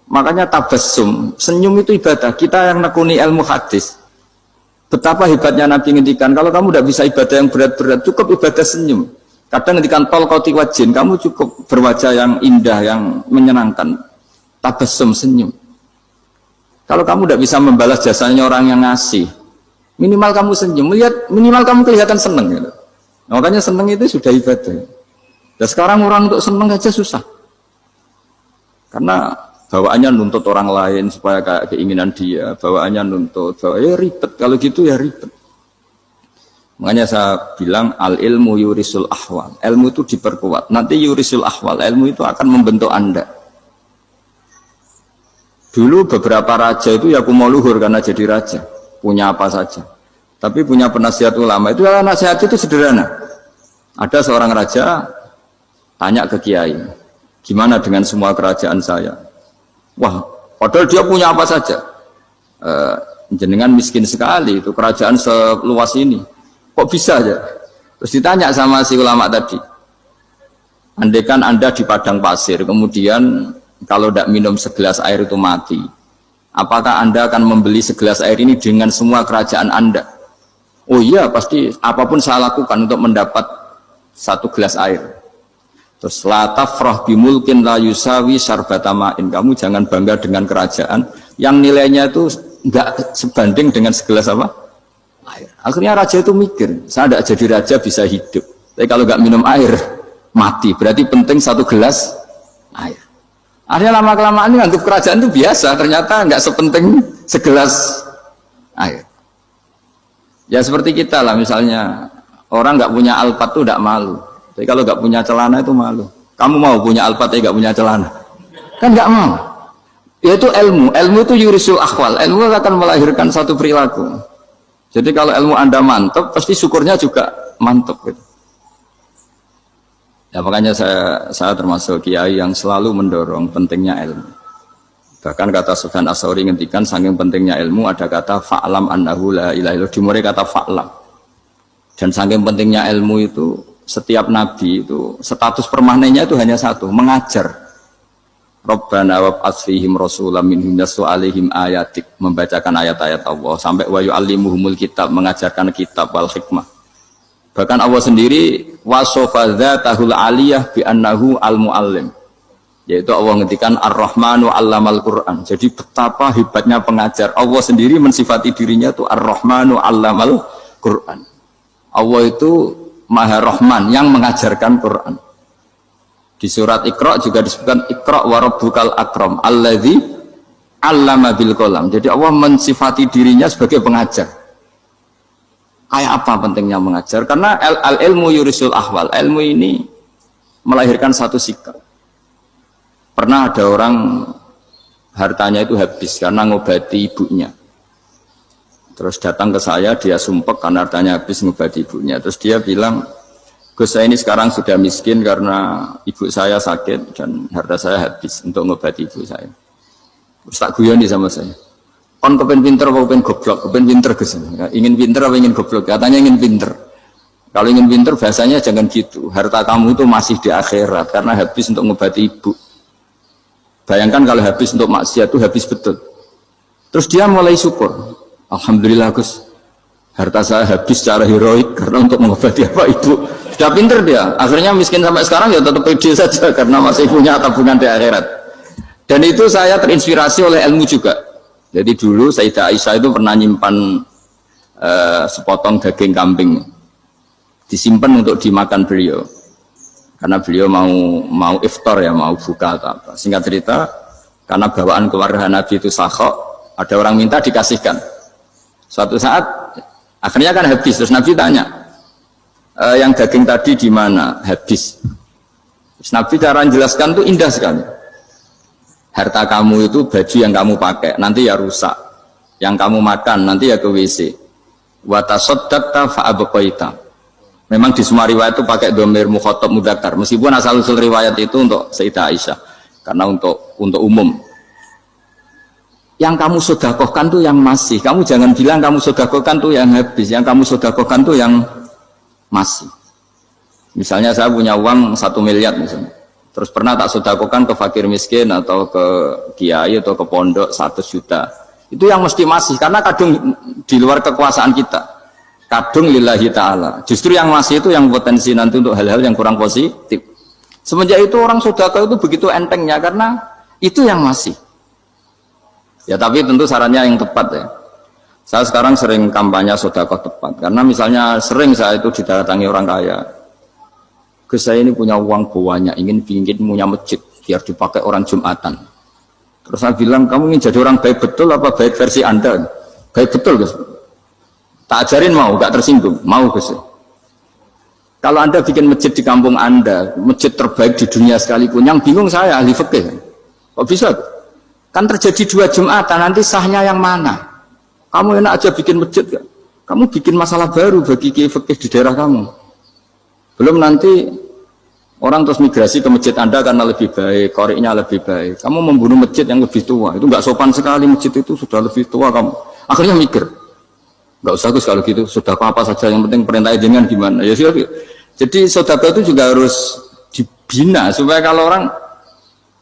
Makanya tabassum, senyum itu ibadah. Kita yang nekuni ilmu hadis. Betapa hebatnya Nabi ngendikan, kalau kamu tidak bisa ibadah yang berat-berat, cukup ibadah senyum. Kadang ngendikan tol qati wajhin, kamu cukup berwajah yang indah, yang menyenangkan. Tabassum, senyum. Kalau kamu tidak bisa membalas jasanya orang yang ngasih, minimal kamu senyum, minimal kamu kelihatan senang. Gitu. Makanya senang itu sudah ibadah. Dan sekarang orang untuk senang aja susah. Karena bawaannya nuntut orang lain supaya kayak keinginan dia, bawaannya nuntut, ya ribet, kalau gitu ya ribet. Makanya saya bilang al ilmu yurisul ahwal, ilmu itu diperkuat, nanti yurisul ahwal, ilmu itu akan membentuk Anda. Dulu beberapa raja itu ya mau luhur karena jadi raja, punya apa saja, tapi punya penasihat ulama, itu nasihat itu sederhana. Ada seorang raja tanya ke kiai, gimana dengan semua kerajaan saya? Wah, padahal dia punya apa saja. Jenengan miskin sekali, itu kerajaan seluas ini. Kok bisa aja? Terus ditanya sama si ulama tadi. Andaikan Anda di padang pasir, kemudian kalau tidak minum segelas air itu mati. Apakah Anda akan membeli segelas air ini dengan semua kerajaan Anda? Oh iya, pasti apapun saya lakukan untuk mendapat satu gelas air. Terus la tafrah bimulkin la yusawi syarbatamain. Kamu jangan bangga dengan kerajaan yang nilainya itu enggak sebanding dengan segelas apa? Air. Akhirnya raja itu mikir, saya tidak jadi raja bisa hidup. Tapi kalau enggak minum air mati. Berarti penting satu gelas air. Akhirnya lama-kelamaan ini anggap kerajaan itu biasa, ternyata enggak sepenting segelas air. Ya seperti kita lah, misalnya orang enggak punya alpat itu enggak malu. Tapi kalau nggak punya celana itu malu. Kamu mau punya alpat tapi nggak punya celana? Kan nggak mau. Yaitu ilmu. Ilmu itu yurisul akhwal. Ilmu akan melahirkan satu perilaku. Jadi kalau ilmu Anda mantap, pasti syukurnya juga mantap. Gitu. Ya makanya saya termasuk kiai yang selalu mendorong pentingnya ilmu. Bahkan kata Sufyan As-Tsauri ngendikan saking pentingnya ilmu ada kata fa'lam annahu la ilaha illallah. Dimulai kata fa'lam. Dan saking pentingnya ilmu itu setiap nabi itu status permanennya itu hanya satu, mengajar. Rabbana wab'ats fihim rasulam minhum yatlu 'alaihim ayatik, membacakan ayat-ayat Allah sampai wa yu'allimuhumul kitab, mengajarkan kitab wal hikmah. Bahkan Allah sendiri wasofa dzatahul 'aliyah bi annahu al-muallim. Yaitu Allah ngendikan Ar-Rahmanu 'allamal Qur'an. Jadi betapa hebatnya pengajar. Allah sendiri mensifati dirinya itu Ar-Rahmanu 'allamal Qur'an. Allah itu Maha Rahman yang mengajarkan Quran. Di surat Iqra juga disebutkan Iqra wa rabbukal akram alladzi 'allama bil qalam. Jadi Allah mensifati dirinya sebagai pengajar. Kayak apa pentingnya mengajar? Karena al-ilmu yurisul ahwal. Ilmu ini melahirkan satu sikap. Pernah ada orang hartanya itu habis karena ngobati ibunya. Terus datang ke saya, dia sumpek karena hartanya habis ngobati ibunya. Terus dia bilang, Gus, saya ini sekarang sudah miskin karena ibu saya sakit dan harta saya habis untuk ngobati ibu saya. Terus tak guyoni sama saya. Kon kepen pinter apa kepen goblok? Kepen pinter Gus. Ingin pinter apa ingin goblok? Katanya ingin pinter. Kalau ingin pinter bahasanya jangan gitu. Harta kamu itu masih di akhirat karena habis untuk ngobati ibu. Bayangkan kalau habis untuk maksiat itu habis betul. Terus dia mulai syukur. Alhamdulillah Gus, harta saya habis secara heroik karena untuk mengobati apa ibu. Sudah pinter dia. Akhirnya miskin sampai sekarang ya tetap pede saja karena masih punya tabungan di akhirat. Dan itu saya terinspirasi oleh ilmu juga. Jadi dulu Sayyidah Aisyah itu pernah nyimpan sepotong daging kambing, disimpan untuk dimakan beliau. Karena beliau mau iftar ya, mau buka atau apa. Singkat cerita, karena bawaan keluarga Nabi itu sakhok, ada orang minta dikasihkan. Suatu saat akhirnya kan habis, terus Nabi tanya, yang daging tadi di mana? Habis. Terus Nabi cara menjelaskan tuh indah sekali. Harta kamu itu baju yang kamu pakai nanti ya rusak, yang kamu makan nanti ya ke WC. Wa tasaddaqta fa abqaita. Memang di semua riwayat itu pakai dhamir mukhatab mudzakkar, meskipun asal usul riwayat itu untuk Sayyidah Aisyah karena untuk umum. Yang kamu sedekahkan tuh yang masih. Kamu jangan bilang kamu sedekahkan tuh yang habis. Yang kamu sedekahkan tuh yang masih. Misalnya saya punya uang 1 miliar misalnya. Terus pernah tak sedekahkan ke fakir miskin atau ke kiai atau ke pondok 100 juta. Itu yang mesti masih. Karena kadung di luar kekuasaan kita. Kadung lillahi ta'ala. Justru yang masih itu yang potensi nanti untuk hal-hal yang kurang positif. Semenjak itu orang sedekah itu begitu entengnya. Karena itu yang masih. Ya tapi tentu sarannya yang tepat ya. Saya sekarang sering kampanye sedekah tepat. Karena misalnya sering saya itu didatangi orang kaya. Gus, saya ini punya uang banyak, ingin punya masjid biar dipakai orang Jumatan. Terus saya bilang, kamu ingin jadi orang baik betul apa baik versi Anda? Baik betul Gus. Tak ajarin mau, gak tersinggung. Mau Gus. Kalau Anda bikin masjid di kampung Anda, masjid terbaik di dunia sekalipun, yang bingung saya ahli fikih. Kok bisa? Kan terjadi 2 Jumatan, nanti sahnya yang mana? Kamu enak aja bikin masjid kan? Kamu bikin masalah baru bagi kiai fikih di daerah kamu. Belum nanti orang terus migrasi ke masjid Anda karena lebih baik, koriknya lebih baik. Kamu membunuh masjid yang lebih tua, itu nggak sopan sekali, masjid itu sudah lebih tua kamu. Akhirnya mikir, nggak usah Gus kalau gitu, sudah apa saja, yang penting perintah jenengan gimana. Ya sih. Jadi sedekah itu juga harus dibina supaya kalau orang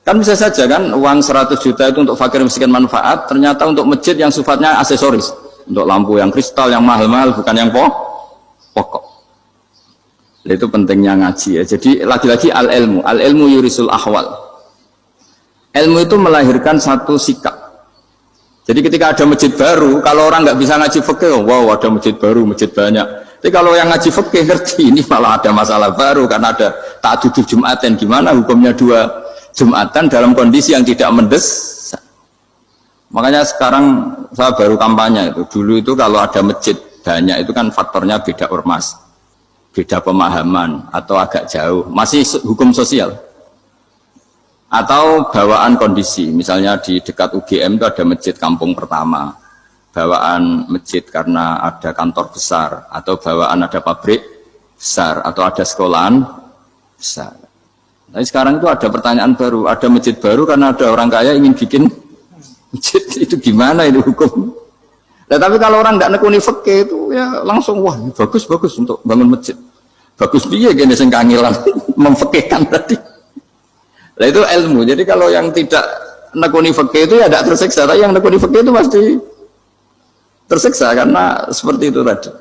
kan bisa saja kan uang 100 juta itu untuk fakir miskin manfaat, ternyata untuk masjid yang sifatnya aksesoris, untuk lampu yang kristal yang mahal-mahal bukan yang pokok. Itu pentingnya ngaji ya. Jadi lagi-lagi al-ilmu yurisul ahwal. Ilmu itu melahirkan satu sikap. Jadi ketika ada masjid baru, kalau orang nggak bisa ngaji fikih, wow ada masjid baru, masjid banyak. Tapi kalau yang ngaji fikih ngerti ini malah ada masalah baru karena ada ta'dudul Jum'atan, gimana hukumnya 2 Jumatan dalam kondisi yang tidak mendesak. Makanya sekarang saya baru kampanye itu. Dulu itu kalau ada masjid banyak itu kan faktornya beda ormas, beda pemahaman atau agak jauh, masih hukum sosial atau bawaan kondisi. Misalnya di dekat UGM itu ada masjid kampung pertama, bawaan masjid karena ada kantor besar, atau bawaan ada pabrik besar, atau ada sekolahan besar. Tapi sekarang itu ada pertanyaan baru, ada masjid baru karena ada orang kaya ingin bikin masjid, itu gimana itu hukum? Nah, tapi kalau orang tidak nekuni fikih itu ya langsung wah bagus untuk bangun masjid. Bagus dia gini sing kangelan memfikihkan tadi. Nah itu ilmu. Jadi kalau yang tidak nekuni fikih itu ya tidak tersiksa, tapi yang nekuni fikih itu pasti tersiksa karena seperti itu tadi.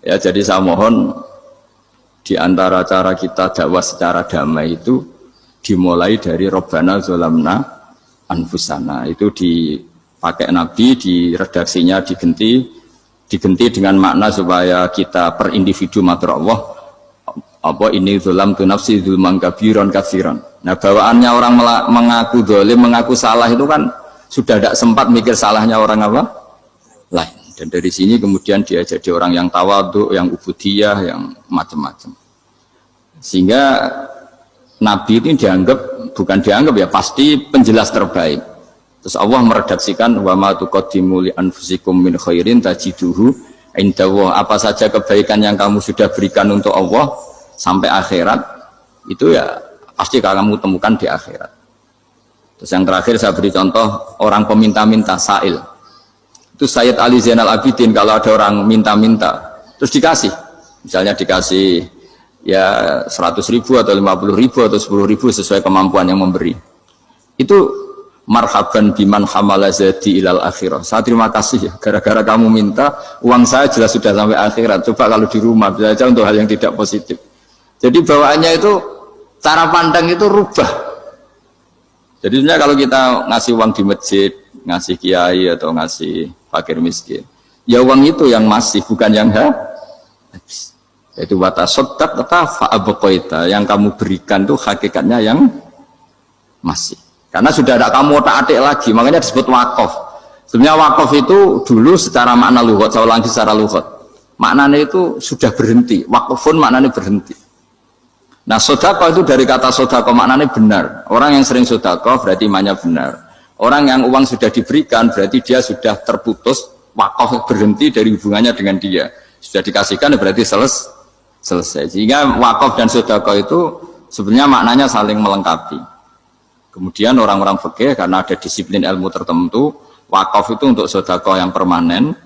Ya jadi saya mohon di antara cara kita dakwah secara damai itu dimulai dari Robbana Zolamna Anfusana, itu dipakai Nabi, di redaksinya digenti Diganti dengan makna supaya kita per individu matur Allah, apa ini zulam tu nafsi zulman kabiron katsiran. Nah, bawaannya orang mengaku zalim, mengaku salah itu kan sudah tidak sempat mikir salahnya orang apa lain. Dan dari sini kemudian dia jadi orang yang tawadhu, yang ubudiyah, yang macam-macam. Sehingga Nabi ini bukan dianggap ya, pasti penjelas terbaik. Terus Allah meredaksikan wa ma tuqaddimu li anfusikum min khairin tajiduhu indallah. Apa saja kebaikan yang kamu sudah berikan untuk Allah sampai akhirat itu ya pasti kamu temukan di akhirat. Terus yang terakhir saya beri contoh orang peminta-minta, sa'il. Itu Sayyid Ali Zainal Abidin, kalau ada orang minta-minta terus dikasih, misalnya dikasih ya 100.000 atau 50.000 atau 10.000 sesuai kemampuan yang memberi, itu marhaban biman hamala zadi ilal akhirah. Saya terima kasih ya, gara-gara kamu minta uang saya jelas sudah sampai akhirat. Coba kalau di rumah bisa saja untuk hal yang tidak positif. Jadi bawaannya itu, cara pandang itu rubah. Jadi sebenarnya kalau kita ngasih uang di masjid, ngasih kiai atau ngasih fakir miskin, ya uang itu yang masih, bukan yang habis. Itu watasodak kata fa'abqaita, yang kamu berikan itu hakikatnya yang masih. Karena sudah ada kamu otak-atik lagi, makanya disebut wakaf. Sebenarnya wakaf itu dulu secara makna lughat, saya ulangi secara lughat, maknanya itu sudah berhenti. Wakafun maknanya berhenti. Nah, sedekah itu dari kata sedekah maknanya benar. Orang yang sering sedekah berarti imannya benar. Orang yang uang sudah diberikan berarti dia sudah terputus, wakaf berhenti dari hubungannya dengan dia. Sudah dikasihkan berarti selesai. Sehingga wakaf dan sedekah itu sebenarnya maknanya saling melengkapi. Kemudian orang-orang fikih karena ada disiplin ilmu tertentu, wakaf itu untuk sedekah yang permanen,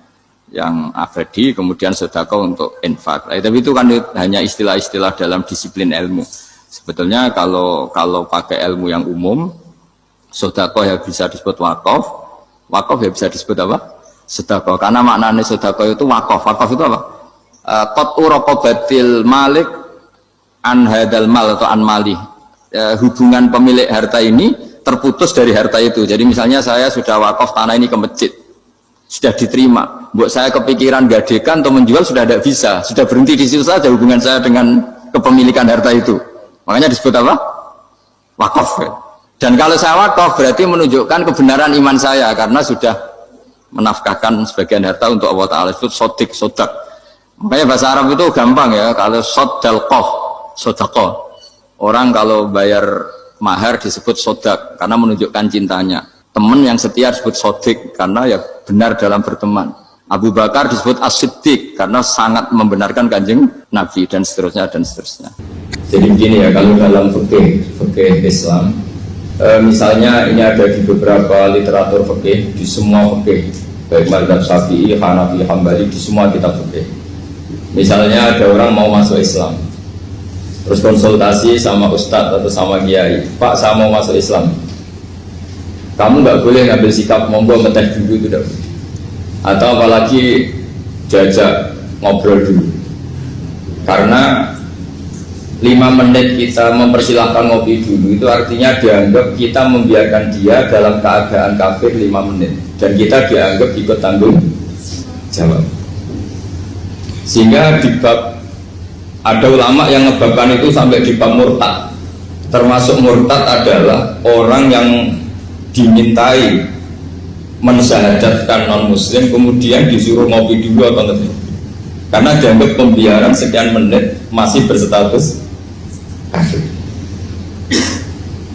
yang abadi, kemudian sedekah untuk infak. Tapi itu kan hanya istilah-istilah dalam disiplin ilmu. Sebetulnya kalau pakai ilmu yang umum, sedekah ya bisa disebut wakaf, wakaf ya bisa disebut apa? Sedekah. Karena maknanya sedekah itu wakaf. Wakaf itu apa? Qat'u raqabatil malik an hadal mal atau an mali. Hubungan pemilik harta ini terputus dari harta itu. Jadi misalnya saya sudah wakaf tanah ini ke masjid, sudah diterima, buat saya kepikiran gadekan atau menjual sudah tidak bisa, sudah berhenti di situ saja hubungan saya dengan kepemilikan harta itu. Makanya disebut apa? Wakaf. Dan kalau saya wakaf berarti menunjukkan kebenaran iman saya karena sudah menafkahkan sebagian harta untuk Allah Ta'ala. Itu sodik, sodak. Makanya bahasa Arab itu gampang ya, kalau sodalqoh, sodaqoh. Orang kalau bayar mahar disebut sodak karena menunjukkan cintanya. Teman yang setia disebut sodik karena ya benar dalam berteman. Abu Bakar disebut as-siddiq karena sangat membenarkan kanjeng Nabi, dan seterusnya dan seterusnya. Jadi begini ya, kalau dalam fikih Islam, misalnya ini ada di beberapa literatur fikih, di semua fikih, baik mazhab Syafi'i, Hanafi, Hambali, di semua kitab fikih. Misalnya ada orang mau masuk Islam, terus konsultasi sama ustadz atau sama kiai, Pak saya mau masuk Islam, kamu nggak boleh ngambil sikap monggo ngeteh dulu, itu tidak boleh. Atau apalagi jajak ngobrol dulu, karena 5 menit kita mempersilahkan ngopi dulu itu artinya dianggap kita membiarkan dia dalam keadaan kafir 5 menit, dan kita dianggap ikut tanggung jawab. Sehingga di bab ada ulama yang ngebabkan itu sampai di bab murtad. Termasuk murtad adalah orang yang dimintai mensyahadatkan non muslim kemudian disuruh ngopi dulu atau ngeteh, karena dianggap pembiaran sekian menit masih berstatus kafir.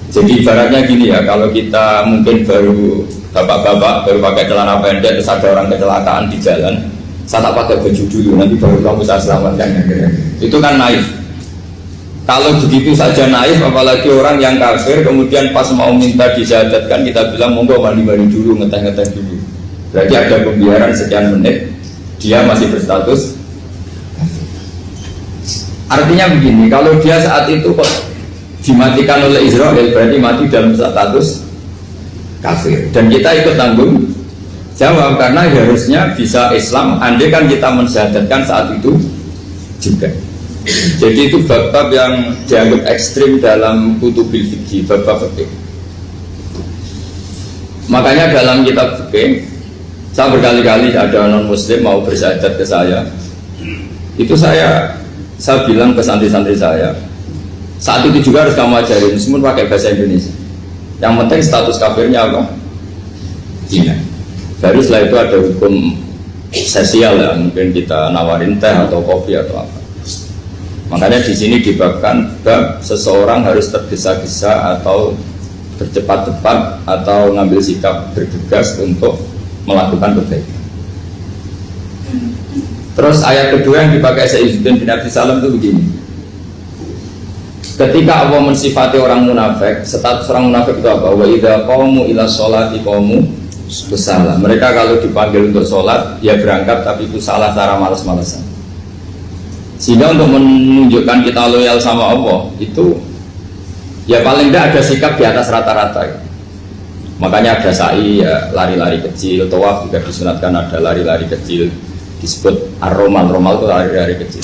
Jadi ibaratnya gini ya, kalau kita mungkin baru bapak-bapak baru pakai celana pendek terus ada orang kecelakaan di jalan, saya tak pakai baju dulu nanti baru kamu saya selamatkan, itu kan naif. Kalau begitu saja naif, apalagi orang yang kafir kemudian pas mau minta disyahadatkan kita bilang monggo mandi-mandi dulu, ngeteh-ngeteh dulu, berarti ada pembiaran sekian menit, dia masih berstatus kafir. Artinya begini, kalau dia saat itu kok dimatikan oleh Israel berarti mati dalam status kafir, dan kita ikut tanggung jawab karena harusnya bisa Islam andai kan kita mensyahadatkan saat itu juga. Jadi itu bab-bab yang dianggap ekstrim dalam kutubil fikih, bab-bab fikih. Makanya dalam kitab fikih Saya berkali-kali ada non muslim mau bersyahadat ke saya, itu saya bilang ke santri-santri saya, saat itu juga harus kamu ajarin meskipun pakai bahasa Indonesia. Yang penting status kafirnya apa? Iya. Baru setelah itu ada hukum sosial ya, mungkin kita nawarin teh atau kopi atau apa. Makanya di sini dibabkan bab seseorang harus tergesa-gesa atau bercepat-cepat atau ngambil sikap bergegas untuk melakukan kebaikan. Terus ayat kedua yang dipakai Sayyidina bin Abi Salam itu begini. Ketika Allah mensifati orang munafik, status orang munafik itu apa? Wa idza qamu ila sholati qamu kusala. Mereka kalau dipanggil untuk sholat, ya berangkat tapi kusala cara malas-malasan. Sehingga untuk menunjukkan kita loyal sama Allah itu ya paling tidak ada sikap di atas rata-rata ya. Makanya ada sa'i ya, lari-lari kecil, tawaf juga disunatkan ada lari-lari kecil, disebut ar-romal, romal itu lari-lari kecil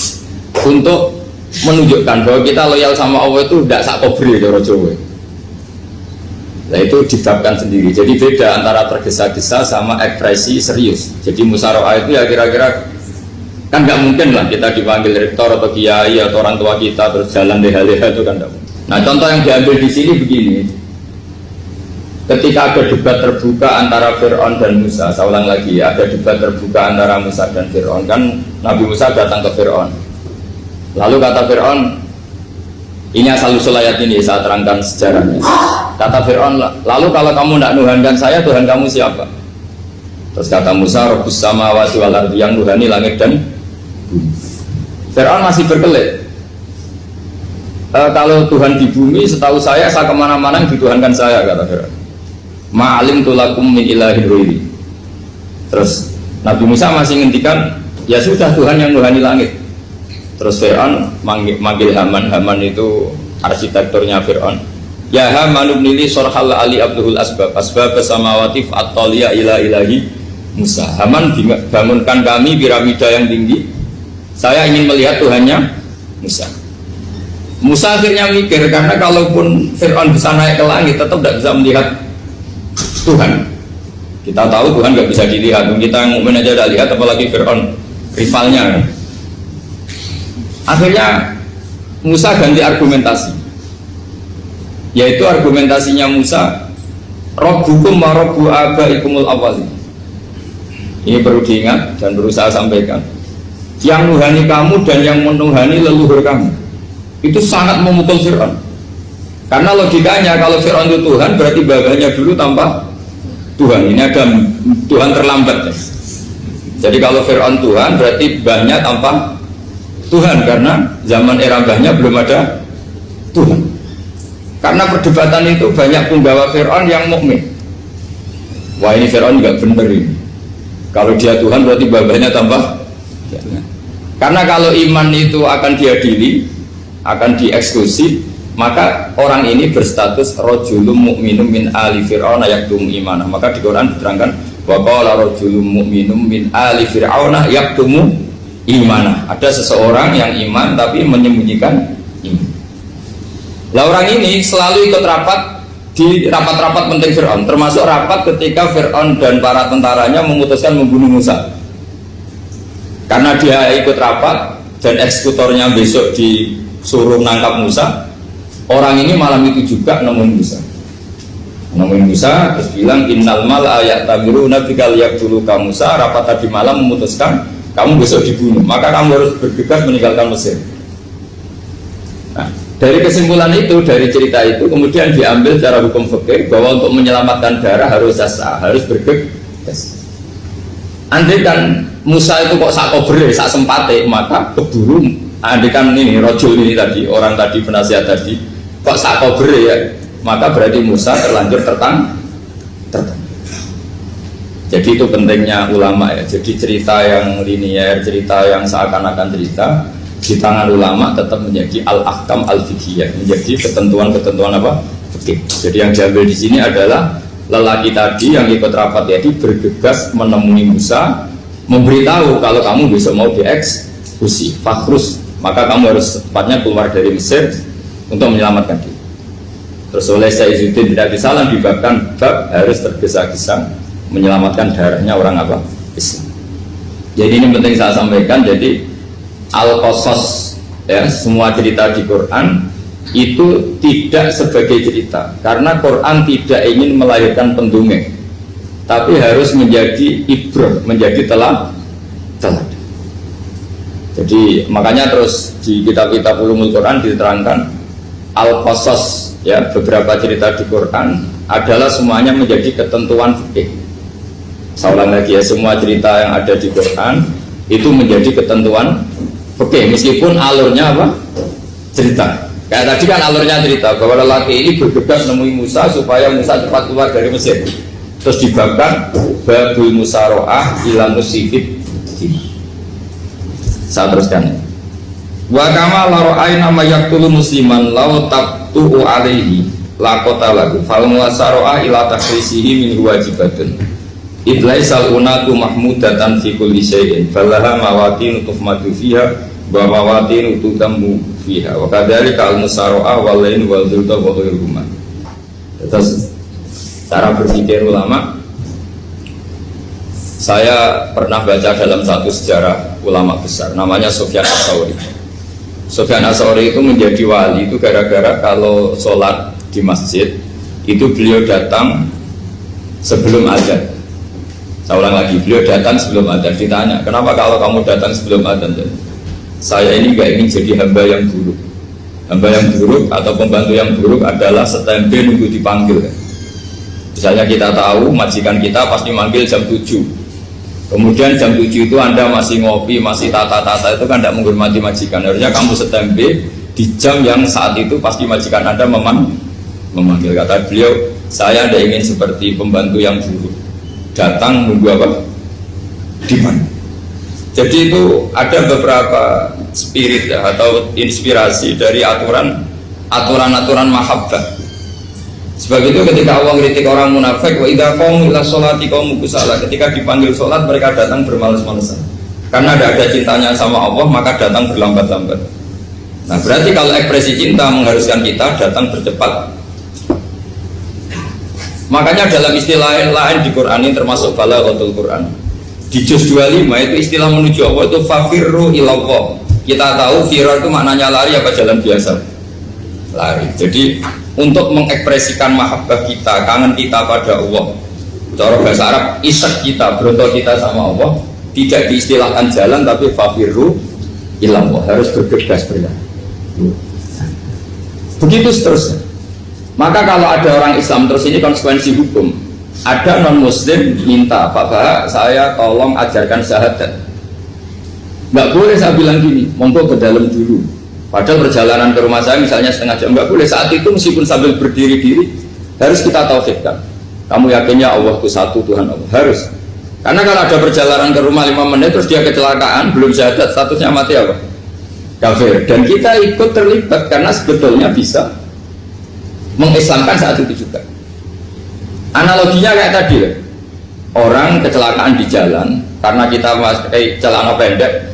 untuk menunjukkan bahwa kita loyal sama Allah itu tidak sak kobri cara Jawa. Nah itu dibabkan sendiri. Jadi beda antara tergesa-gesa sama ekspresi serius. Jadi musyawarah itu ya kira-kira kan nggak mungkin lah kita dipanggil rektor atau kiai atau orang tua kita terus jalan leha-leha itu kan nggak mungkin. Nah contoh yang diambil di sini begini. Ketika ada debat terbuka antara Fir'aun dan Musa, saya ulang lagi ya, ada debat terbuka antara Musa dan Fir'aun. Kan Nabi Musa datang ke Fir'aun. Lalu kata Fir'aun, ini asal-usul ayat ini saya terangkan sejarahnya. Kata Fir'aun, lalu kalau kamu tidak nuhankan saya, Tuhan kamu siapa? Terus kata Musa, Rabbus samawati wal ardi, yang nuhani langit dan bumi. Fir'aun masih berkelit. Kalau Tuhan di bumi, setahu saya kemana-mana yang dituhankan saya, kata Fir'aun. Ma'alim tulakum min ilahin ghairi. Terus Nabi Musa masih ngendikan, ya sudah Tuhan yang nuhani langit. Terus Fir'aun manggil Haman. Haman itu arsitekturnya Fir'aun. Ya Haman ibnili sorhal ali abduhul asbab samawati fa'attaliya ila ilahi Musa. Haman bangunkan kami piramida yang tinggi. Saya ingin melihat Tuhannya Musa. Musa akhirnya mikir, karena kalaupun Fir'aun bisa naik ke langit tetap tidak bisa melihat Tuhan. Kita tahu Tuhan nggak bisa dilihat, kita yang mukmin aja udah lihat, apalagi Fir'aun rivalnya. Akhirnya Musa ganti argumentasi, yaitu argumentasinya Musa, Rabbukum wa Rabbu abaikumul awwalin. Ini perlu diingat dan perlu saya sampaikan. Yang nuhani kamu dan yang menuhani leluhur kamu, itu sangat memukul Fir'aun. Karena logikanya kalau Fir'aun itu Tuhan, berarti babanya dulu tanpa Tuhan. Ini ada Tuhan terlambat ya. Jadi kalau Fir'aun Tuhan, berarti bahnya tanpa Tuhan, karena zaman era bahnya belum ada Tuhan. Karena perdebatan itu banyak penggawa Fir'aun yang mukmin. Wah ini Fir'aun nggak bener ini. Kalau dia Tuhan berarti babanya tanpa. Karena kalau iman itu akan diadili, akan dieksekusi, maka orang ini berstatus rajulun mu'minum min ali fir'auna yaktumu imanah. Maka di Quran diterangkan wa qala rajulun mu'minum min ali fir'auna yaktumu imanah. Ada seseorang yang iman tapi menyembunyikan iman. Lah orang ini selalu ikut rapat di rapat-rapat penting Fir'aun, termasuk rapat ketika Fir'aun dan para tentaranya memutuskan membunuh Musa. Karena dia ikut rapat dan eksekutornya besok disuruh menangkap Musa, orang ini malam itu juga nemuin Musa terus bilang innal mal ayat tabiru nabikal yakdulu kamu Musa. Rapat tadi malam memutuskan kamu besok dibunuh, maka kamu harus bergegas meninggalkan Mesir. Nah, dari kesimpulan itu, dari cerita itu kemudian diambil secara hukum fikih bahwa untuk menyelamatkan darah harus jasa, harus bergegas. Andai kan Musa itu kok sak kobre, sak sempate, maka keburu. Andai kan ini rojul ini tadi, orang tadi penasihat tadi kok sak kobre ya, maka berarti Musa terlanjur tertang. Jadi itu pentingnya ulama ya. Jadi cerita yang linier, cerita yang seakan-akan cerita di tangan ulama tetap menjadi al-ahkam al-fiqhiyah, menjadi ketentuan-ketentuan apa? Fikih. Jadi yang diambil di sini adalah lelaki tadi yang ikut rapat tadi bergegas menemui Musa, memberitahu kalau kamu besok mau dieksekusi, fakhrus, maka kamu harus secepatnya keluar dari Mesir untuk menyelamatkan diri. Terus oleh Sayyidina bin Abi Salam dibabkan bab harus tergesa-gesa menyelamatkan darahnya orang apa? Islam. Jadi ini penting saya sampaikan. Jadi al-qasas, ya, semua cerita di Quran itu tidak sebagai cerita, karena Quran tidak ingin melahirkan pendongeng, tapi harus menjadi ibrah, menjadi teladan. Jadi makanya terus di kitab-kitab ulumul Quran diterangkan al-qasas, ya, beberapa cerita di Quran adalah semuanya menjadi ketentuan fikih. Saya ulang lagi ya, semua cerita yang ada di Quran itu menjadi ketentuan fikih, meskipun alurnya apa? Cerita. Kayak tadi kan alurnya cerita bahwa lelaki ini bergegas nemui Musa supaya Musa cepat keluar dari Mesir. Terus dibabkan babul musaroah ilan musifid. Saya teruskan. Wa kama laro'ai nama yaktulu musliman lau tabtu'u alaihi lakota lagu fal musaroah ila takrisihi min wajibatun idlaisal unatu mahmudatan fi kulli syai'in falaha mawatin tuhmatu fiha wa mawatin tutammu fiha wa kadzalika al musaroah wal lain wal dhulta wa ghairuhuma. Terus cara berpikir ulama, saya pernah baca dalam satu sejarah ulama besar namanya Sufyan Ats-Tsauri. Sufyan Ats-Tsauri itu menjadi wali itu gara-gara kalau sholat di masjid itu beliau datang sebelum azan. Saya ulang lagi, beliau datang sebelum azan. Ditanya, kenapa kalau kamu datang sebelum azan? Saya ini gak ingin jadi hamba yang buruk. Hamba yang buruk atau pembantu yang buruk adalah setempe nunggu dipanggil. Misalnya kita tahu majikan kita pasti manggil jam 7. Kemudian jam 7 itu Anda masih ngopi, masih tata-tata, itu kan tidak menghormati majikan. Harusnya kamu setempe di jam yang saat itu pasti majikan Anda memanggil. Kata beliau, saya tidak ingin seperti pembantu yang buruk, datang nunggu apa? Dipanggil. Jadi itu ada beberapa spirit ya, atau inspirasi dari aturan-aturan mahabbah. Sebab itu ketika Allah kritik orang munafik, wa idza qamu ila sholati qamu kusala, ketika dipanggil sholat mereka datang bermalas-malasan. Karena tidak ada cintanya sama Allah, maka datang berlambat-lambat. Nah, berarti kalau ekspresi cinta mengharuskan kita datang bercepat. Makanya dalam istilah lain di Quran ini termasuk balaghatul Quran. Di juz 25 itu istilah menuju Allah itu fafirru ilallah. Kita tahu firar itu maknanya lari apa jalan biasa? Lari. Jadi untuk mengekspresikan mahabbah kita, kangen kita pada Allah, cara bahasa Arab, isak kita, berontok kita sama Allah, tidak diistilahkan jalan tapi fafirru ilallah, harus bergegas berjalan. Begitu seterusnya. Maka kalau ada orang Islam, terus ini konsekuensi hukum. Ada non muslim minta, Pak, saya tolong ajarkan syahadat. Nggak boleh saya bilang gini, monggo ke dalam dulu. Padahal perjalanan ke rumah saya misalnya setengah jam, nggak boleh. Saat itu meskipun sambil berdiri-diri harus kita tauhidkan. Kamu yakinnya Allah itu satu, Tuhan Allah, harus. Karena kalau ada perjalanan ke rumah 5 menit terus dia kecelakaan, belum syahadat, statusnya mati apa? Kafir. Dan kita ikut terlibat karena sebetulnya bisa mengislamkan saat itu juga. Analoginya kayak tadi ya. Orang kecelakaan di jalan karena kita pakai celana pendek,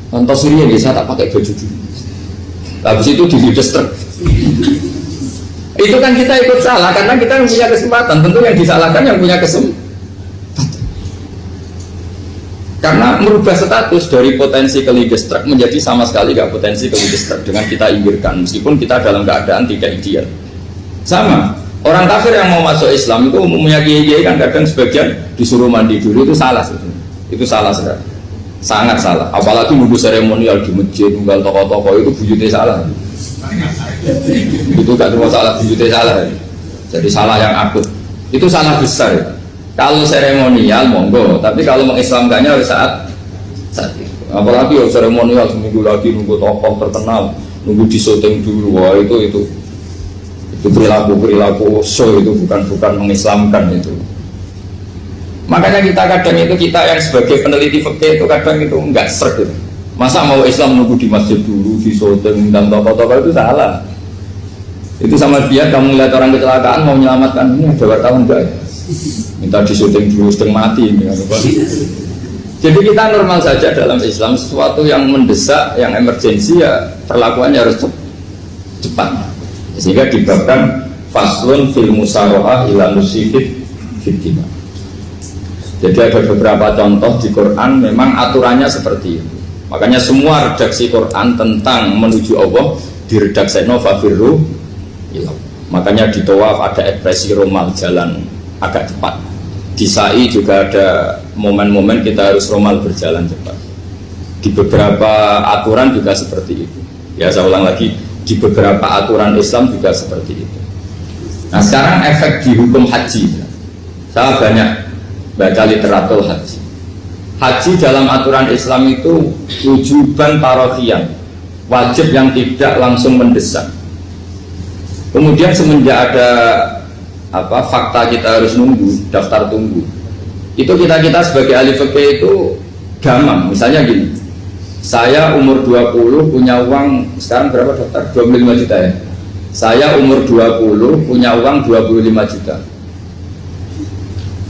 contoh Syria bisa tak pakai baju dulu. Habis itu diludes truk. Itu kan kita ikut salah karena kita yang punya kesempatan. Tentu yang disalahkan yang punya kesempatan. Karena merubah status dari potensi kelides truk menjadi sama sekali gak potensi kelides truk dengan kita inggirkan, meskipun kita dalam keadaan tidak ideal. Sama orang kafir yang mau masuk Islam itu umumnya kiai kan kadang sebagian disuruh mandi dulu, itu salah sebetulnya. Itu salah sekali. Sangat salah, apalagi nunggu seremonial di masjid, nunggal tokoh-tokoh itu bujutnya salah. Itu gak cuma salah, bujutnya salah. Jadi salah yang akut, itu salah besar ya. Kalau seremonial monggo, tapi kalau mengislamkannya harus saat itu. Apalagi ya seremonial seminggu lagi nunggu tokoh terkenal, nunggu disyuting dulu, wah itu perilaku show, itu bukan mengislamkan itu. Makanya kita yang sebagai peneliti fikih itu kadang itu enggak serg gitu. Masa mau Islam nunggu di masjid dulu, di syuting dan tokoh-tokoh, itu salah. Itu sama dia kamu lihat orang kecelakaan mau menyelamatkan, ini ada wartawan enggak ya? Minta di syuting dulu setengah mati ini. Jadi kita normal saja dalam Islam, sesuatu yang mendesak, yang emergensi ya perlakuannya harus cepat. Sehingga dibabkan faslun fil musaroah ila musifid fitina. Jadi ada beberapa contoh di Quran memang aturannya seperti itu. Makanya semua redaksi Quran tentang menuju Allah diredakseno fafirru ilah. Makanya di tawaf ada ekspresi romal, jalan agak cepat. Di sa'i juga ada momen-momen kita harus romal, berjalan cepat. Di beberapa aturan juga seperti itu. Ya saya ulang lagi, di beberapa aturan Islam juga seperti itu. Nah sekarang efek di hukum haji. Saya banyak baca literatur haji. Haji dalam aturan Islam itu wujuban tarofian, wajib yang tidak langsung mendesak. Kemudian semenjak ada fakta kita harus nunggu, daftar tunggu, itu kita sebagai ahli fikih itu gamang. Misalnya gini, saya umur 20 punya uang, sekarang berapa daftar? 25 juta ya. Saya umur 20 punya uang 25 juta.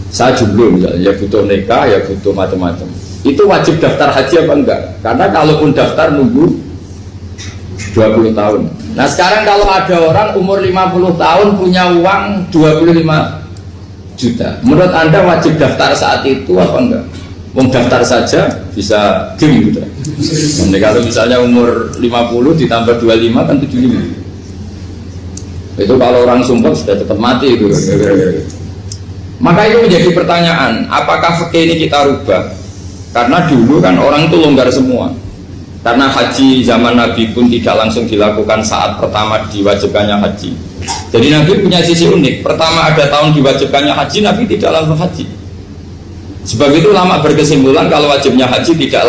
Saya jomblo misalnya, ya butuh nikah, ya butuh macam-macam. Itu wajib daftar haji apa enggak? Karena kalaupun daftar nunggu 20 tahun. Nah sekarang kalau ada orang umur 50 tahun punya uang 25 juta, menurut Anda wajib daftar saat itu apa enggak? Wong daftar saja bisa game gitu. Jadi kalau misalnya umur 50 ditambah 25 kan 75. Itu kalau orang sumpah sudah tetap mati itu. Maka itu menjadi pertanyaan, apakah fikih ini kita rubah? Karena dulu kan orang itu longgar semua. Karena haji zaman Nabi pun tidak langsung dilakukan saat pertama diwajibkannya haji. Jadi Nabi punya sisi unik. Pertama ada tahun diwajibkannya haji, Nabi tidak langsung haji. Sebab itu ulama berkesimpulan kalau wajibnya haji tidak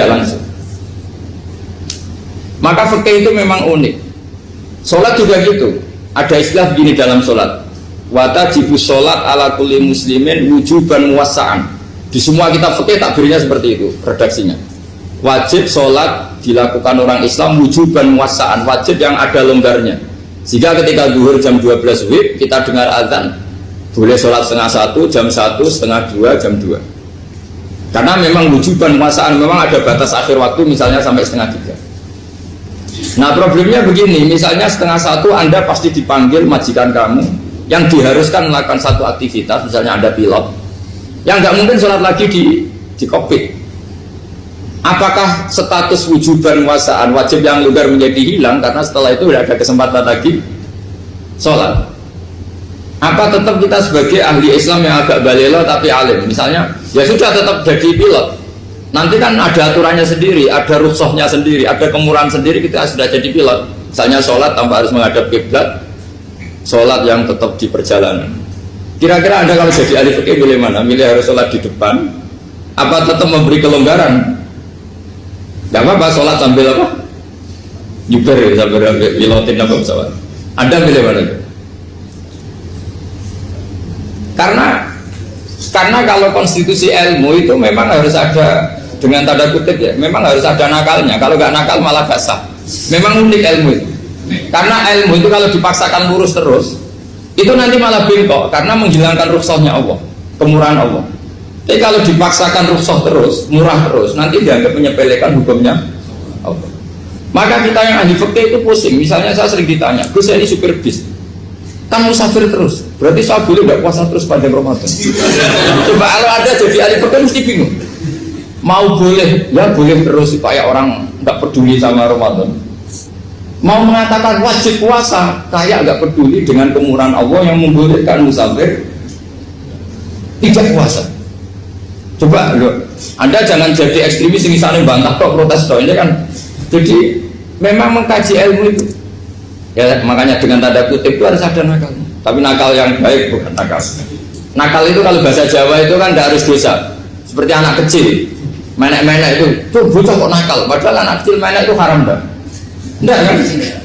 langsung. Maka fikih itu memang unik. Sholat juga gitu. Ada istilah begini dalam sholat. Watajibu sholat ala kulli muslimin wujuban muwassa'an. Di semua kitab fikih takbirnya seperti itu redaksinya. Wajib sholat dilakukan orang Islam wujuban muwassa'an, wajib yang ada longgarnya. Sehingga ketika zuhur jam 12 WIB kita dengar azan, boleh sholat setengah 1, jam 1, setengah 2, jam 2. Karena memang wujuban muwassa'an, memang ada batas akhir waktu misalnya sampai setengah 3. Nah problemnya begini, misalnya setengah 1 Anda pasti dipanggil majikan kamu yang diharuskan melakukan satu aktivitas, misalnya Anda pilot, yang nggak mungkin sholat lagi di kokpit. Apakah status wujuban muwassa'an, wajib yang longgar menjadi hilang karena setelah itu tidak ada kesempatan lagi sholat? Apa tetap kita sebagai ahli Islam yang agak balelo tapi alim, misalnya ya sudah tetap jadi pilot, nanti kan ada aturannya sendiri, ada rukhsahnya sendiri, ada kemurahan sendiri, kita sudah jadi pilot. Misalnya sholat tanpa harus menghadap kiblat, sholat yang tetap di perjalanan. Kira-kira Anda kalau jadi ahli fikih milih mana? Milih harus sholat di depan, apa tetap memberi kelonggaran? Gak apa-apa sholat sambil apa? Nyuper ya, sambil pilotin apa pesawat. Anda milih mana? Karena kalau konstitusi ilmu itu memang harus ada, dengan tanda kutip ya, memang harus ada nakalnya. Kalau nggak nakal malah gak sah. Memang unik ilmu itu. Karena ilmu itu kalau dipaksakan lurus terus, itu nanti malah bengkok karena menghilangkan rukhsahnya Allah, kemurahan Allah. Tapi kalau dipaksakan rukhsah terus, murah terus, nanti dianggap menyepelekan hukumnya Allah. Maka kita yang ahli fikih itu pusing. Misalnya saya sering ditanya, Gus saya ini supir bis, kan musafir terus, berarti saya boleh nggak puasa terus pada Ramadan? Coba kalau ada jadi ahli fikih mesti bingung. Mau boleh, ya boleh terus supaya orang nggak peduli sama Ramadan. Mau mengatakan wajib puasa, kayak nggak peduli dengan kemurahan Allah yang membolehkan musafir tidak puasa. Coba loh, Anda jangan jadi ekstremis yang misalnya bantah kok protes toh, ini kan. Jadi memang mengkaji ilmu itu. Ya makanya dengan tanda kutip itu harus ada nakal. Tapi nakal yang baik, bukan nakal. Nakal itu kalau bahasa Jawa itu kan tidak harus dosa. Seperti anak kecil, menek-menek itu, tuh bocah kok nakal. Padahal anak kecil menek itu haram dah. Enggak kan?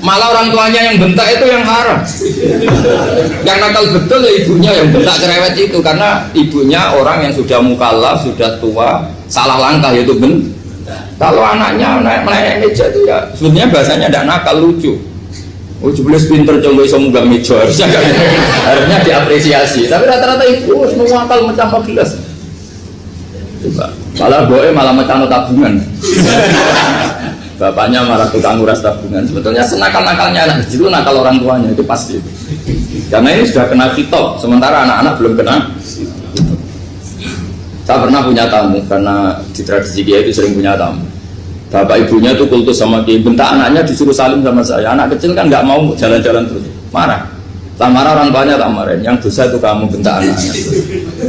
Malah orang tuanya yang bentak itu yang haram. Yang nakal betul ya ibunya yang bentak cerewet itu, karena ibunya orang yang sudah mukallaf, sudah tua, salah langkah itu bentak. Kalau anaknya naik meja itu ya sebenarnya bahasanya tidak nakal, lucu. Oh jebule pinter coba iso munggah meja, harusnya diapresiasi. Tapi rata-rata ibu semua akal mecah gelas. Coba, malah boe malah mecah tabungan. Bapaknya malah tukang nguras tabungan. Sebetulnya senakal-nakalnya anak kecil itu nakal orang tuanya, itu pasti. Karena ini sudah kena fitop, sementara anak-anak belum kena. Saya pernah punya tamu, karena di tradisi Kiai itu sering punya tamu. Bapak ibunya itu kultus sama Kiai, bentak anaknya disuruh salim sama saya. Anak kecil kan nggak mau jalan-jalan terus, marah. Tak marah orang tuanya tak marahin. Yang dosa itu kamu bentak anaknya.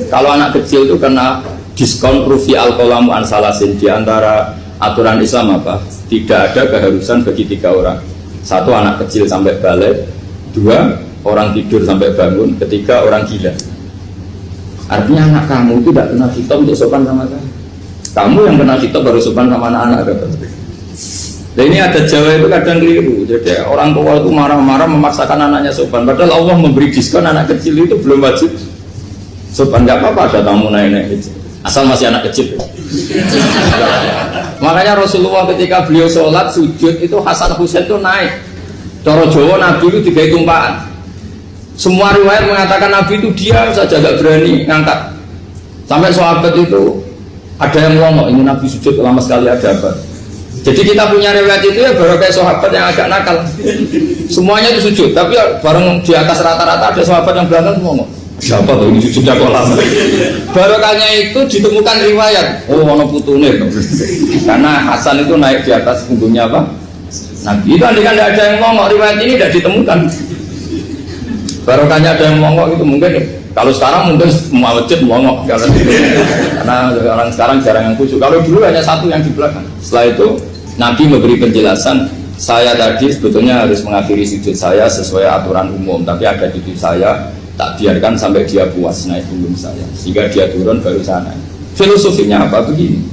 Kalau anak kecil itu kena diskon rufi al-qalamu an salasin. Di antara aturan Islam apa? Tidak ada keharusan bagi 3 orang. 1 anak kecil sampai balik, 2 orang tidur sampai bangun, 3 orang gila. Artinya anak kamu itu tidak kena kitab untuk sopan sama kamu. Kamu yang kena kitab baru sopan sama anak-anak. Nah ini ada Jawa itu kadang keliru. Jadi orang tua itu marah-marah memaksakan anaknya sopan. Padahal Allah memberi diskon anak kecil itu belum wajib sopan. Gak apa-apa ada tamu naik-naik kecil. Asal masih anak kecil. Makanya Rasulullah ketika beliau sholat sujud itu Hasan Husain itu naik. Cara Jawa Nabi itu 3 tumpahan. Semua riwayat mengatakan Nabi itu diam saja, gak berani ngangkat. Sampai sahabat itu ada yang ngomong, ini Nabi sujud lama sekali ada apa? Jadi kita punya riwayat itu ya baru kayak sahabat yang agak nakal. Semuanya itu sujud, tapi bareng di atas rata-rata ada sahabat yang belakang ngomong, siapa tuh ini sujudnya kok lama? Barokahnya itu ditemukan riwayat, oh ono putune. Karena Hasan itu naik di atas punggungnya apa? Nabi itu kan tidak ada yang ngomong, riwayat ini tidak ditemukan. Barokahnya ada yang mongok itu mungkin kalau sekarang mungkin semua masjid mongok karena orang sekarang jarang yang khusyuk. Kalau dulu hanya 1 yang di belakang. Setelah itu Nabi memberi penjelasan, saya tadi sebetulnya harus mengakhiri sujud saya sesuai aturan umum, tapi ada cucu saya tak biarkan sampai dia puas naik punggung saya sehingga dia turun baru saya naik. Filosofinya apa? Begini,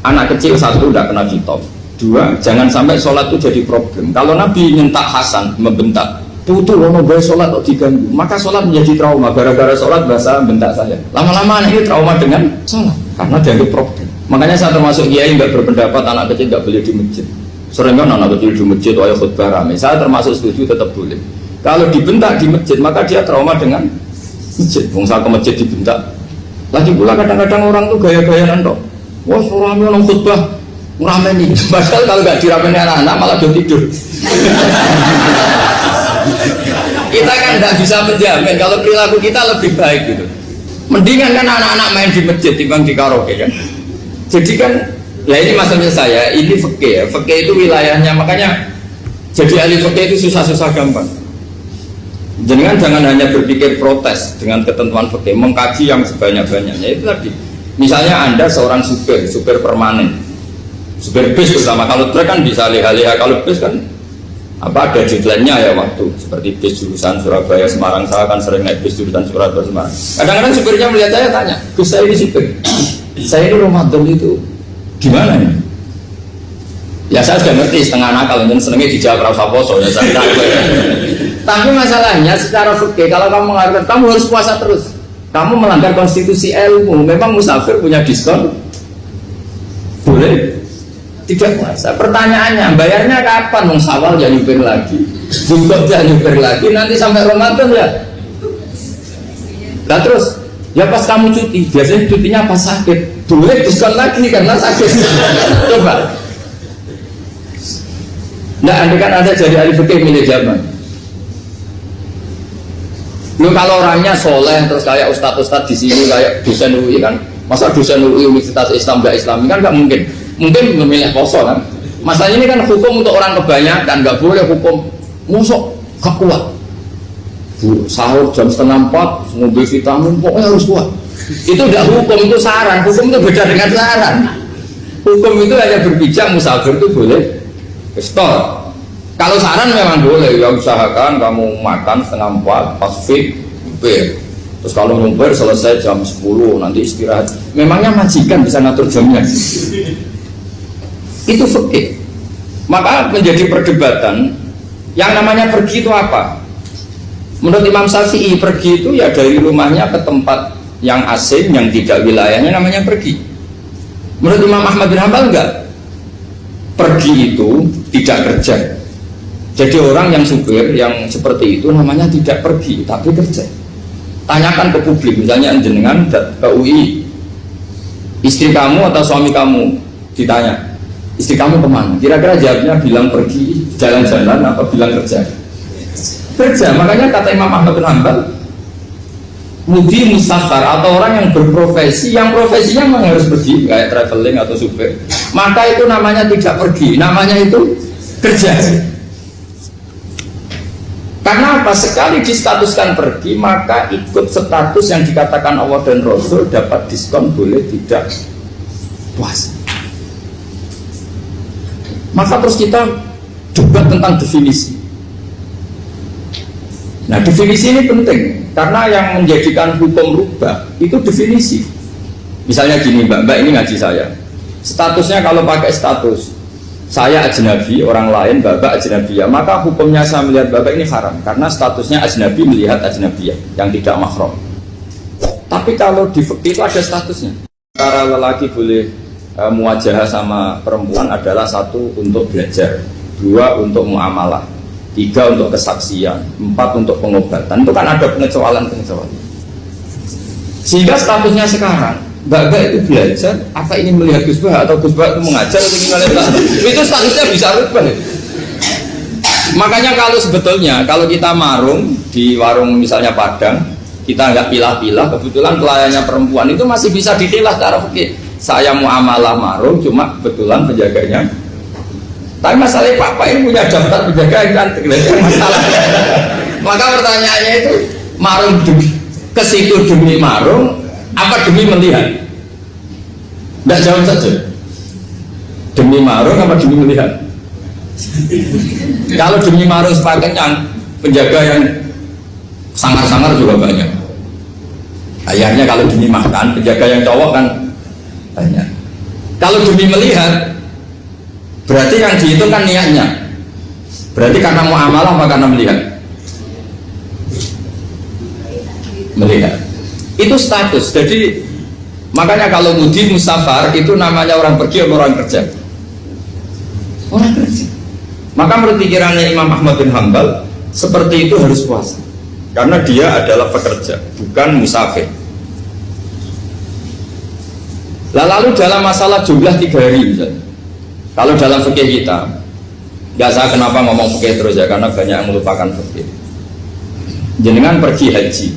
anak kecil 1 tidak kena kitab, 2 jangan sampai sholat itu jadi problem. Kalau Nabi nyentak Hasan membentak, putu lono bae sholat kok diganggu, maka sholat menjadi trauma. Gara-gara sholat bahasa bentak saya. Lama-lama anak ini trauma dengan sholat karena dianggap problem. Makanya saya termasuk kiai nggak berpendapat anak kecil nggak boleh di masjid. Sering kan anak kecil di masjid wajah khutbah rame. Saya termasuk setuju tetap boleh. Kalau dibentak di masjid maka dia trauma dengan masjid. Bangsa ke masjid dibentak. Lagi pula kadang-kadang orang tuh gaya-gayaan dok. Wah rame orang khutbah rame nih. Padahal kalau nggak diramein anak-anak malah dia tidur. Kita kan tidak bisa menjamin kalau perilaku kita lebih baik gitu. Mendingan kan anak-anak main di masjid dibanding di karaoke kan. Jadi kan, ya ini maksudnya saya, ini fikih ya. Fikih itu wilayahnya, makanya jadi ahli fikih itu susah-susah gampang. Jangan hanya berpikir protes dengan ketentuan fikih, mengkaji yang sebanyak-banyaknya. Itu tadi, misalnya Anda seorang supir permanen, supir bis terutama. Kalau truk kan bisa leha-leha, kalau bis kan apa ada deadline-nya ya waktu. Seperti bis jurusan Surabaya Semarang, saya kan sering naik bis jurusan Surabaya Semarang. Kadang-kadang supirnya melihat saya tanya, Gus saya ini supir, saya ini Ramadan itu gimana ya? Ya saya sudah ngerti setengah nakal, dan senengnya dijawab rasa poso ya saya tahu. Tapi masalahnya secara fikih kalau kamu mengatakan kamu harus puasa terus, kamu melanggar konstitusi ilmu. Memang musafir punya diskon, boleh tidak puasa. Pertanyaannya bayarnya kapan? Mau Syawal ya nyupir lagi, Zulhijjah ya nyupir lagi, nanti sampai Ramadan ya. Nah terus ya pas kamu cuti, biasanya cutinya pas sakit, boleh diskon lagi karena sakit. Coba. Nah, andai kan ada jadi ahli fikih milik zaman. Lu kalau orangnya soleh terus kayak ustadz-ustadz di sini kayak dosen UI kan, masa dosen UI Universitas Islam nggak Islami kan nggak mungkin. Mungkin memilih poso kan. Masalahnya ini kan hukum untuk orang kebanyakan, nggak boleh hukum musuh gak kuat. Sahur jam 3:30 ngombe vitamin pokoknya harus kuat. Itu tidak hukum, itu saran. Hukum itu beda dengan saran. Hukum itu hanya berbicara musafir itu boleh store. Kalau saran memang boleh, ya usahakan kamu makan 3:30 pas fit nyupir. Terus kalau nyupir selesai jam 10 nanti istirahat. Memangnya majikan bisa ngatur jamnya? Itu fikih. Maka menjadi perdebatan yang namanya pergi itu apa? Menurut Imam Syafi'i pergi itu ya dari rumahnya ke tempat yang asing yang tidak wilayahnya namanya pergi. Menurut Imam Ahmad bin Hanbal enggak. Pergi itu tidak kerja. Jadi orang yang supir yang seperti itu namanya tidak pergi tapi kerja. Tanyakan ke publik, misalnya jenengan ke UI, istri kamu atau suami kamu ditanya, istri kamu kemana? Kira-kira jawabnya bilang pergi jalan-jalan apa bilang kerja? Kerja. Makanya kata Imam Ahmad bin Hanbal, mudi musafar atau orang yang berprofesi, yang profesinya memang harus pergi kayak traveling atau supir, maka itu namanya tidak pergi, namanya itu kerja. Karena apa? Sekali distatuskan pergi, maka ikut status yang dikatakan Allah dan Rasul, dapat diskon, boleh tidak puasa. Maka terus kita debat tentang definisi. Nah, definisi ini penting karena yang menjadikan hukum rubah itu definisi. Misalnya gini, mbak ini ngaji saya, statusnya kalau pakai status saya ajnabi, orang lain bapak ajnabiyah, maka hukumnya saya melihat bapak ini haram karena statusnya ajnabi melihat ajnabiyah yang tidak mahram. Tapi kalau di fikih itu ada statusnya. Cara lelaki boleh muwajahah sama perempuan adalah satu untuk belajar, dua untuk muamalah, tiga untuk kesaksian, empat untuk pengobatan. Itu kan ada pengecualian. Sehingga statusnya sekarang Mbak itu belajar, apa ini melihat Gus Bah atau Gus Bah itu mengajar atau gimana, itu statusnya bisa rubah. Makanya kalau sebetulnya kalau kita marung di warung misalnya Padang, kita nggak pilah-pilah, kebetulan pelayannya perempuan itu masih bisa ditilah secara fikih. Saya muamalah marung, cuma kebetulan penjaganya. Tapi masalahnya papa ini punya daftar penjaga yang cantik, masalah. Maka pertanyaannya itu marung ke situ demi marung, apa demi melihat? Tidak jawab saja. Demi marung apa demi melihat? Kalau demi marung sepakatnya penjaga yang sangar-sangar juga banyak. Ayahnya kalau demi makan, penjaga yang cowok kan banyak. Kalau demi melihat, berarti yang dihitung kan niatnya. Berarti karena muamalah apa karena melihat? Melihat. Itu status. Jadi makanya kalau mudi musafar itu namanya orang pergi atau orang kerja? Orang kerja. Maka menurut pikirannya Imam Ahmad bin Hanbal seperti itu harus puasa karena dia adalah pekerja, bukan musafir. Lalu dalam masalah jumlah 3 hari misalnya, kalau dalam fikih kita, nggak saya kenapa ngomong fikih terus ya, karena banyak yang melupakan fikih. Jenengan pergi haji,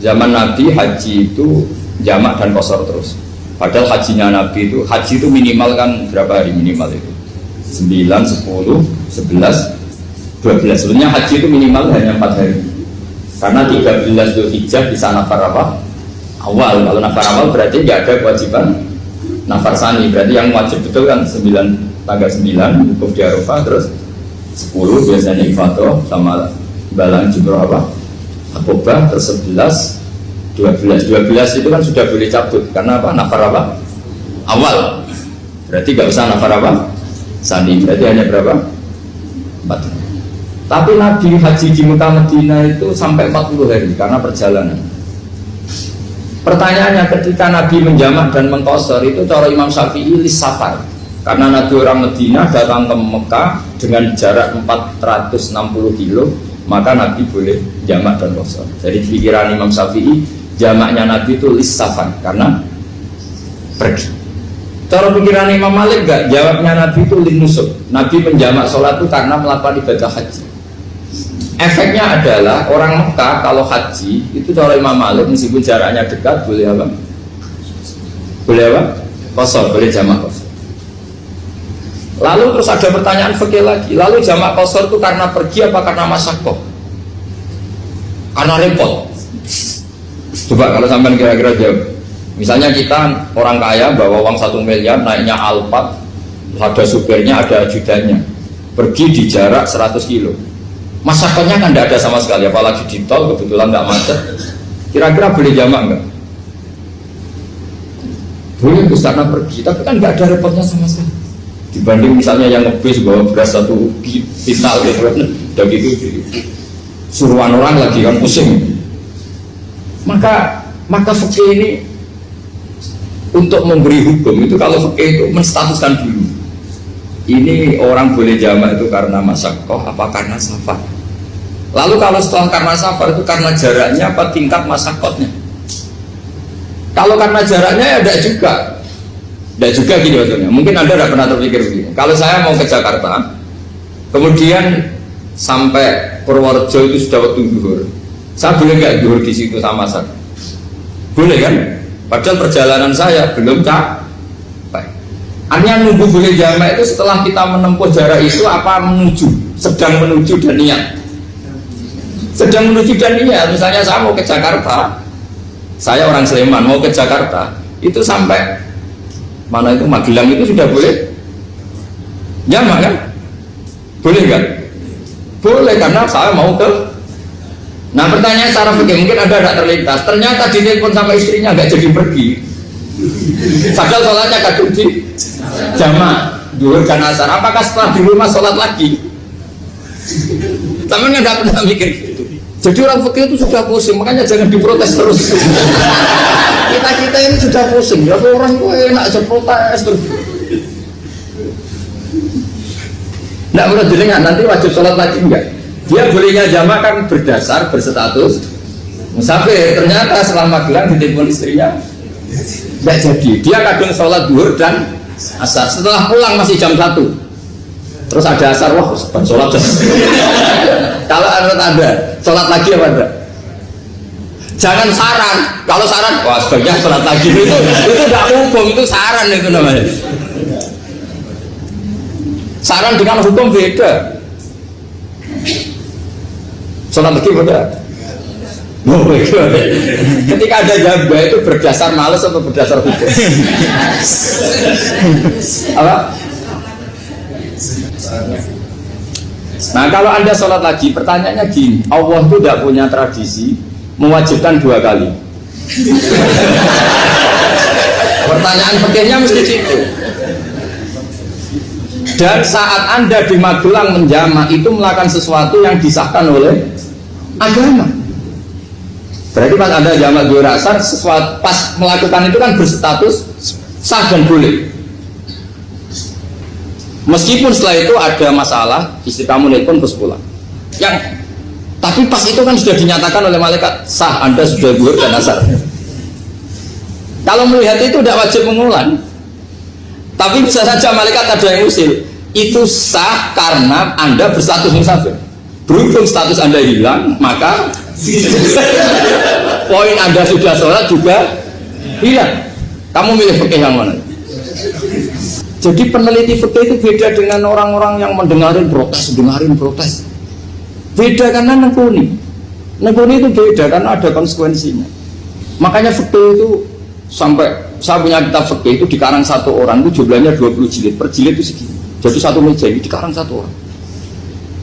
zaman Nabi haji itu jamak dan qashar terus. Padahal hajinya Nabi itu, haji itu minimal kan berapa hari minimal itu? 9, 10, 11, 12. Sebenarnya haji itu minimal hanya 4 hari. Karena 13 Dzulhijjah bisa nafar apa? Awal. Kalau nafar awal berarti nggak ada kewajiban nafar sani. Berarti yang wajib betul kan 9, tanggal 9 wukuf di Arafah, terus 10 biasanya ifadah sama balang jumroh apa? Akobah, terus 11, 12 itu kan sudah boleh cabut karena apa? Nafar apa? Awal. Berarti nggak usah nafar apa? Sani. Berarti hanya berapa? 4. Tapi Nabi haji di Mekah Madinah itu sampai 40 hari karena perjalanan. Pertanyaannya, ketika Nabi menjamak dan mengqashar itu cara Imam Syafi'i lis safar. Karena Nabi orang Madinah datang ke Mekah dengan jarak 460 kilo, maka Nabi boleh jamak dan qashar. Jadi pikiran Imam Syafi'i, jamaknya Nabi itu lis safar karena pergi. Cara pikiran Imam Malik enggak, jawabnya Nabi itu lin nusuk. Nabi menjamak sholat itu karena melakukan ibadah haji. Efeknya adalah orang Mekah kalau haji itu cara Imam Malik meskipun jaraknya dekat boleh apa? Boleh apa? Qashar, boleh jamak qashar. Lalu terus ada pertanyaan fikih lagi. Lalu jamak qashar itu karena pergi apa karena masyaqqah? Karena repot. Coba kalau sampai kira-kira jawab. Misalnya kita orang kaya bawa uang 1 miliar, naiknya Alphard, ada supirnya, ada ajudannya, pergi di jarak 100 kilo. Masyarakatnya kan tidak ada sama sekali, apalagi di tol kebetulan nggak macet. Kira-kira boleh jamak nggak? Boleh, karena pergi, tapi kan nggak ada repotnya sama sekali. Dibanding misalnya yang ngebis bawa beras 1 kintal gitu kan, udah gitu suruhan orang lagi kan pusing. Maka fikih ini untuk memberi hukum itu, kalau fikih itu menstatuskan dulu. Ini orang boleh jamak itu karena masyaqqah apa karena safar. Lalu kalau setelah karena safar itu karena jaraknya apa tingkat masyaqqahnya. Kalau karena jaraknya ya tidak juga. Tidak juga gini maksudnya. Mungkin Anda tidak pernah terpikir begini. Kalau saya mau ke Jakarta, kemudian sampai Purworejo itu sudah waktu zuhur, saya boleh nggak zuhur di situ sama saya? Boleh kan? Padahal perjalanan saya belum capek. Artinya nunggu boleh jamak itu setelah kita menempuh jarak itu apa menuju, sedang menuju dan niat. Sedang menuju dan niat. Misalnya saya mau ke Jakarta, saya orang Sleman mau ke Jakarta, itu sampai mana itu Magelang itu sudah boleh jamak kan? Boleh kan? Boleh karena saya mau ke. Nah pertanyaan secara fikih mungkin Anda tidak terlintas. Ternyata ditelepon sama istrinya nggak jadi pergi. Padahal sholatnya kadung di jamak duhur dan asar. Apakah setelah di rumah sholat lagi? Tapi nggak pernah mikir gitu. Jadi orang fikih itu sudah pusing, makanya jangan diprotes terus. Kita ini sudah pusing. Ya orang itu enak aja protes terus. Nggak perlu didengar nanti wajib sholat lagi enggak? Dia bolehnya jamak kan berdasar berstatus musafir. Ternyata selama Magelang ditelepon istrinya nggak jadi. Dia kadang sholat duhur dan asar. Setelah pulang masih jam 1. Terus ada asar, wah sholat. Kalau ada sholat lagi apa enggak? Jangan saran. Kalau saran, wah sebaiknya sholat lagi itu tidak hukum, itu saran itu namanya. Saran dengan hukum beda. Sholat lagi beda. Oh, ketika ada jaba itu berdasar malas atau berdasar hukum? Apa? Nah kalau Anda sholat lagi, pertanyaannya gini, Allah itu tidak punya tradisi mewajibkan 2 kali. Pertanyaan fikihnya mesti gitu. Dan saat Anda di Magelang menjamak itu melakukan sesuatu yang disahkan oleh agama. Berarti pas Anda jamak duhur asar, sesuatu pas melakukan itu kan berstatus sah dan boleh. Meskipun setelah itu ada masalah, istri kamu nelpon terus pulang. Tapi pas itu kan sudah dinyatakan oleh malaikat sah, Anda sudah duhur dan asar. Kalau melihat itu tidak wajib mengulang. Tapi bisa saja malaikat ada yang usil. Itu sah karena Anda berstatus musafir. Berhubung status Anda hilang, maka poin Anda sudah sholat juga hilang. Kamu milih fikih yang mana? Jadi peneliti fikih itu beda dengan orang-orang yang dengarin protes. Beda karena nekuni itu beda karena ada konsekuensinya. Makanya fikih itu sampai saya punya kitab fikih itu dikarang satu orang itu jumlahnya 20 jilid, per jilid itu segini. Jadi satu meja ini dikarang satu orang.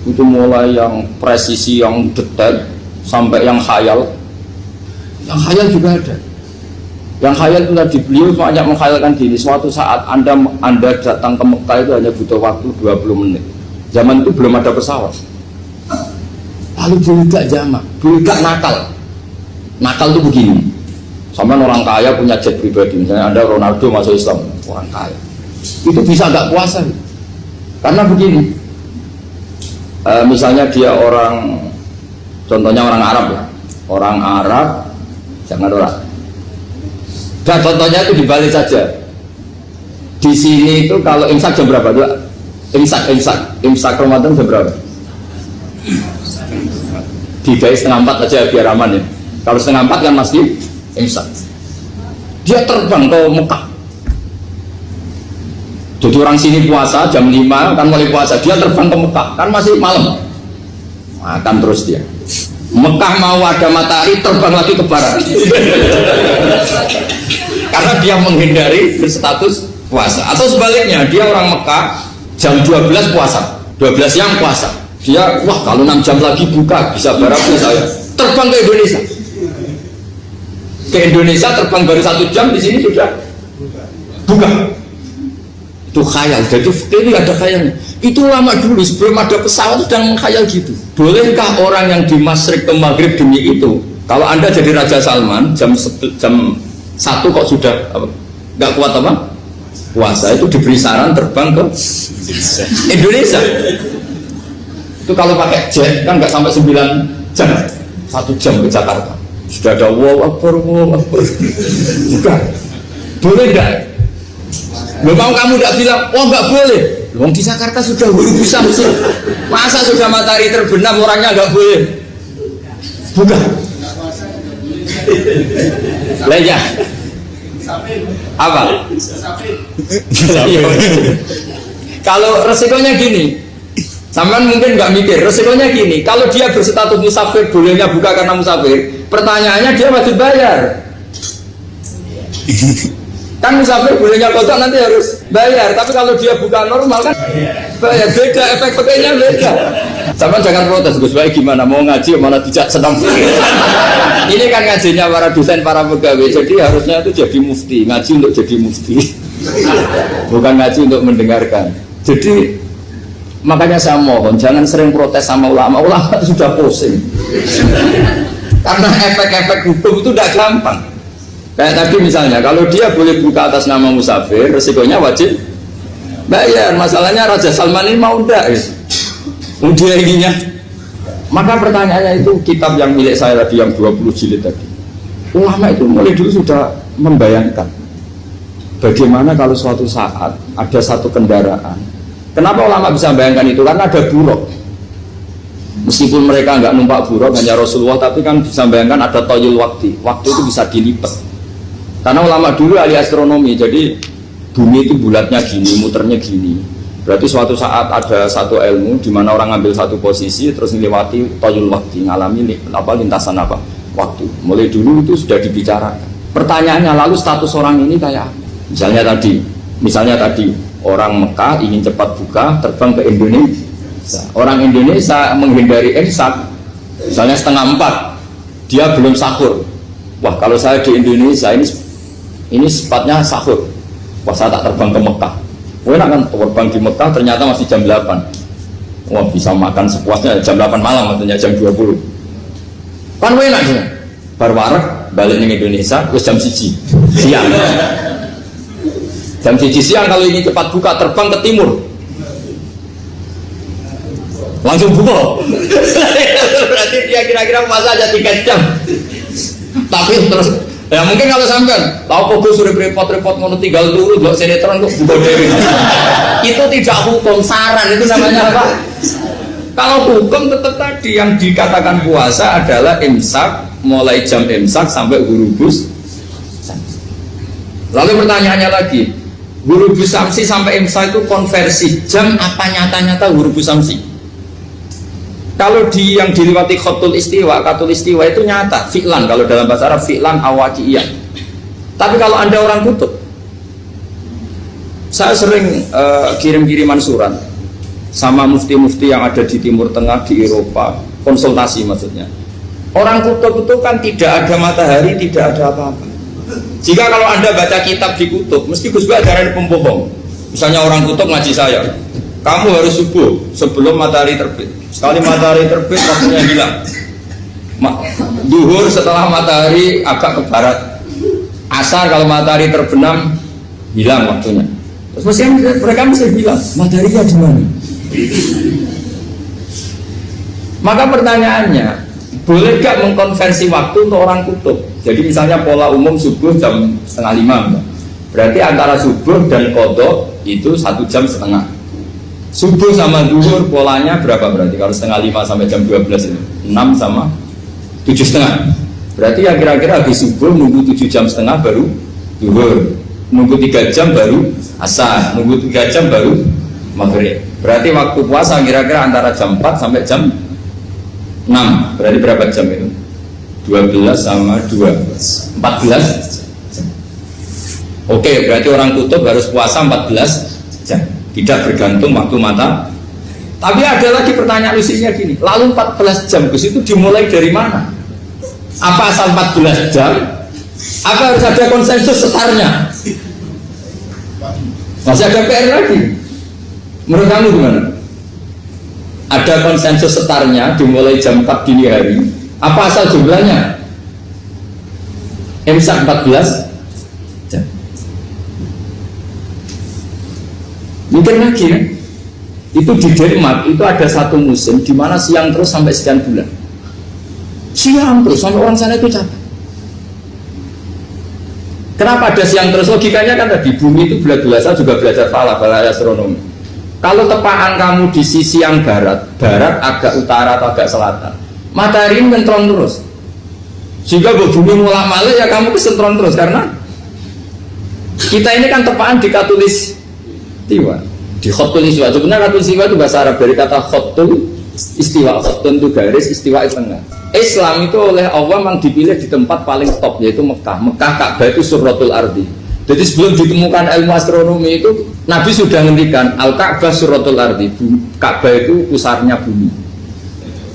Itu mulai yang presisi, yang detail sampai yang khayal. Yang khayal juga ada. Yang khayal itu tadi beliau banyak menghayalkan gini. Suatu saat Anda datang ke Mekah itu hanya butuh waktu 20 menit. Zaman itu belum ada pesawat. Lalu budak jamak, budak nakal. Nakal itu begini. Sama orang kaya punya jet pribadi, misalnya Anda Ronaldo masuk Islam, orang kaya itu bisa nggak puasa karena begini, misalnya dia orang, contohnya orang Arab ya, orang Arab jangan orang. Dan contohnya itu dibalik saja. Di sini itu kalau imsak jam berapa tuh? Imsak Ramadan jam berapa? 3:30 aja biar aman ya. Kalau 3:30 kan masih imsak. Dia terbang ke Mekah. Jadi orang sini puasa jam 5 kan mulai puasa, dia terbang ke Mekah kan masih malam. Makan terus dia. Mekah mau ada matahari terbang lagi ke barat. Karena dia menghindari berstatus puasa. Atau sebaliknya, dia orang Mekah jam 12 puasa, 12 siang puasa. Dia wah kalau 6 jam lagi buka bisa barat saya. Terbang ke Indonesia. Ke Indonesia terbang baru 1 jam, di sini sudah buka. Itu khayal. Jadi ini ada khayalnya. Itu lama dulu sebelum ada pesawat sedang mengkhayal gitu. Bolehkah orang yang di Masyrik ke Maghrib demi itu? Kalau Anda jadi Raja Salman jam 1 kok sudah nggak kuat apa? Puasa, itu diberi saran terbang ke Indonesia. Itu kalau pakai jet kan nggak sampai 9 jam, 1 jam ke Jakarta. Sudah ada wow akbar. Bukan. Boleh nggak? Mau kamu nggak bilang, oh nggak boleh. Wong di Jakarta sudah bisa sih. Masa sudah matahari terbenam orangnya nggak boleh? Bukan. Lah ya. Apa? Kalau resikonya gini, sampean mungkin nggak mikir, resikonya gini, kalau dia berstatus musafir, bolehnya buka karena musafir, pertanyaannya dia wajib bayar. Kan musafir bolehnya kodok nanti harus bayar, tapi kalau dia buka normal kan bayar, beda, efek pakainya beda. Sampean jangan protes, Gus Baik gimana mau ngaji mana tidak sedang. Ini kan ngajinya para dosen, para pegawai, jadi harusnya itu jadi mufti, ngaji untuk jadi mufti, bukan ngaji untuk mendengarkan. Jadi makanya saya mohon jangan sering protes sama ulama, ulama itu sudah pusing. Karena efek-efek hukum itu tidak gampang. Kayak tadi misalnya, kalau dia boleh buka atas nama musafir, resikonya wajib bayar. Masalahnya Raja Salman ini mau enggak? Dia inginnya. Maka pertanyaannya itu kitab yang milik saya tadi, yang 20 jilid tadi. Ulama itu mulai dulu sudah membayangkan bagaimana kalau suatu saat ada satu kendaraan. Kenapa ulama bisa membayangkan itu? Karena ada buruk. Meskipun mereka nggak numpak buruk, hanya Rasulullah, tapi kan bisa membayangkan ada toyul waktu. Waktu itu bisa dilipat. Karena ulama dulu ahli astronomi, jadi bumi itu bulatnya gini, muternya gini. Berarti suatu saat ada satu ilmu di mana orang ambil satu posisi terus melewati toyul waktu, ngalami lintasan waktu. Mulai dulu itu sudah dibicarakan. Pertanyaannya lalu status orang ini kayak apa? Misalnya tadi orang Mekah ingin cepat buka terbang ke Indonesia. Orang Indonesia menghindari imsak, misalnya 3:30, dia belum sahur. Wah, kalau saya di Indonesia ini sifatnya sahur. Wah, saya tak terbang ke Mekah. Enak kan terbang di Mekah ternyata masih jam 8. Wah, bisa makan sepuasnya jam 8 malam, artinya jam 20. Kan enak ya. Bar wareg balik ke Indonesia terus jam 1 siang. Jam 1 siang kalau ini cepat buka terbang ke timur. Langsung buka. Berarti dia kira-kira puasa aja 3 jam. Tapi terus ya mungkin kalau sampean tahu kok sudah repot-repot ngono tinggal dulu buat sinetron kok buka dewi. Itu tidak hukum, saran itu namanya apa? Kalau hukum tetap tadi yang dikatakan puasa adalah imsak, mulai jam imsak sampai hurubus. Lalu pertanyaannya lagi, hurubus samsi sampai imsak itu konversi jam apa nyata-nyata hurubus samsi? Kalau yang diliwati khatul istiwa itu nyata, fi'lan, kalau dalam bahasa Arab fi'lan awaqiyah. Tapi kalau Anda orang kutub, saya sering kirim-kiriman surat sama mufti-mufti yang ada di Timur Tengah, di Eropa, konsultasi maksudnya. Orang kutub itu kan tidak ada matahari, tidak ada apa-apa. Jika kalau Anda baca kitab di kutub, mesti Gus Baik ada pembohong. Misalnya orang kutub ngaji saya, kamu harus subuh sebelum matahari terbit. Sekali matahari terbit, waktunya hilang. Duhur setelah matahari agak ke barat. Asar kalau matahari terbenam, hilang waktunya. Terus mereka mesti bilang, mataharinya di mana? Maka pertanyaannya, boleh gak mengkonversi waktu untuk orang kutub? Jadi misalnya pola umum subuh jam 4:30, berarti antara subuh dan qadha itu 1,5 jam. Subuh sama duhur polanya berapa berarti? Kalau 4:30 sampai jam 12 itu 6 sama 7,5. Berarti ya kira-kira habis subuh nunggu 7,5 jam baru duhur, nunggu 3 jam baru asar, nunggu 3 jam baru maghrib. Berarti waktu puasa kira-kira antara jam 4 sampai jam 6. Berarti berapa jam itu? 12 sama 2 14 jam. Oke, berarti orang kutub harus puasa 14 jam. Tidak bergantung waktu mata. Tapi ada lagi pertanyaan lucunya gini, lalu 14 jam itu dimulai dari mana? Apa asal 14 jam? Apa harus ada konsensus setarnya? Masih ada PR lagi. Menurut kamu gimana? Ada konsensus setarnya dimulai jam 4 dini hari. Apa asal jumlahnya? Imsak 14 jam. Mungkin lagi kan? Itu di Denmark itu ada satu musim di mana siang terus sampai sekian bulan. Siang terus sampai orang sana itu capek. Kenapa ada siang terus? Logikanya kan tadi bumi itu bulat-bulat. Saya juga belajar falak, belajar astronomi. Kalau tepaan kamu di sisi yang barat agak utara atau agak selatan, matahari ini mentrong terus. Sehingga bumi mulak malik ya kamu kesentron terus, karena kita ini kan tepaan di katulis istiwa, di khotul istiwa. Sebenarnya katulis istiwa itu bahasa Arab dari kata khotul istiwa. Khotun itu garis, istiwa itu tengah. Islam itu oleh Allah memang dipilih di tempat paling top, yaitu Mekah. Mekah, Ka'bah itu surratul ardi. Jadi sebelum ditemukan ilmu astronomi itu Nabi sudah menghentikan Al-Ka'bah surratul ardi. Ka'bah itu pusarnya bumi.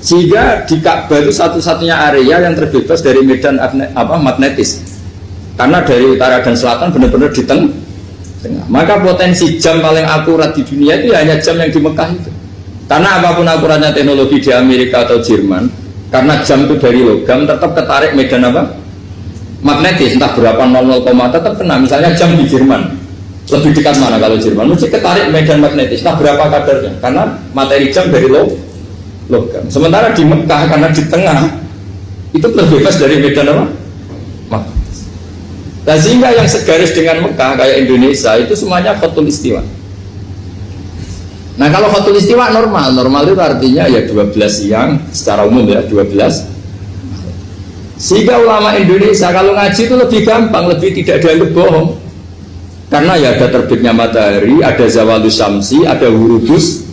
Sehingga di Ka'bah itu satu-satunya area yang terbebas dari medan magnetis. Karena dari utara dan selatan benar-benar di tengah. Maka potensi jam paling akurat di dunia itu hanya jam yang di Mekah itu. Karena apapun akuratnya teknologi di Amerika atau Jerman, karena jam itu dari logam tetap ketarik medan magnetis, entah berapa 00, tetap kena. Misalnya jam di Jerman lebih dekat mana kalau Jerman, mesti ketarik medan magnetis, entah berapa kadarnya, karena materi jam dari logam. Sementara di Mekah karena di tengah itu terbebas dari medan magnetis. Nah, sehingga yang segaris dengan Mekah kayak Indonesia itu semuanya khotul istiwa. Nah kalau khotul istiwa normal itu artinya ya 12 siang secara umum ya 12. Sehingga ulama Indonesia kalau ngaji itu lebih gampang, lebih tidak dianggap bohong. Karena ya ada terbitnya matahari, ada zawalus syamsi, ada hurubus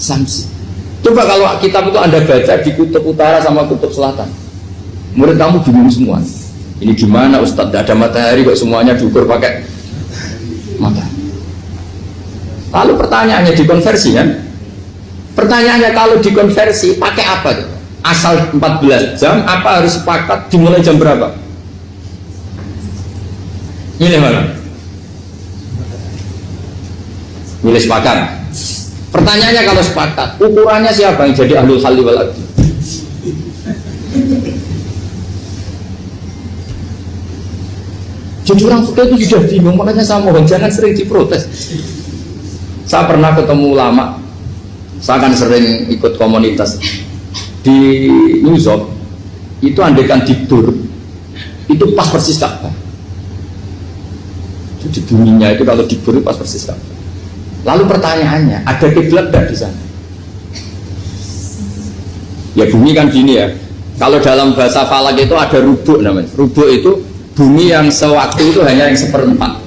syamsi. Coba kalau kitab itu Anda baca di kutub utara sama kutub selatan, murid kamu bingung semua. Ini gimana Ustadz, tidak ada matahari kok semuanya diukur pakai matahari. Lalu pertanyaannya dikonversi kan? Pertanyaannya kalau dikonversi pakai apa? Asal 14 jam, apa harus sepakat dimulai jam berapa? Milih mana? Milih sepakat. Pertanyaannya kalau sepakat, ukurannya siapa yang jadi ahlul halli wal aqdi? Jadi orang fikih itu sudah bingung, makanya saya mohon jangan sering diprotes. Saya pernah ketemu ulama, saya kan sering ikut komunitas di New York, itu andaikan tidur, itu pas persis Ka'bah. Jadi buminya itu kalau tidur pas persis Ka'bah. Lalu pertanyaannya, ada kiblat tidak di sana? Ya bumi kan gini ya, kalau dalam bahasa falak itu ada rubuk namanya. Rubuk itu bumi yang sewaktu itu hanya yang seperempat.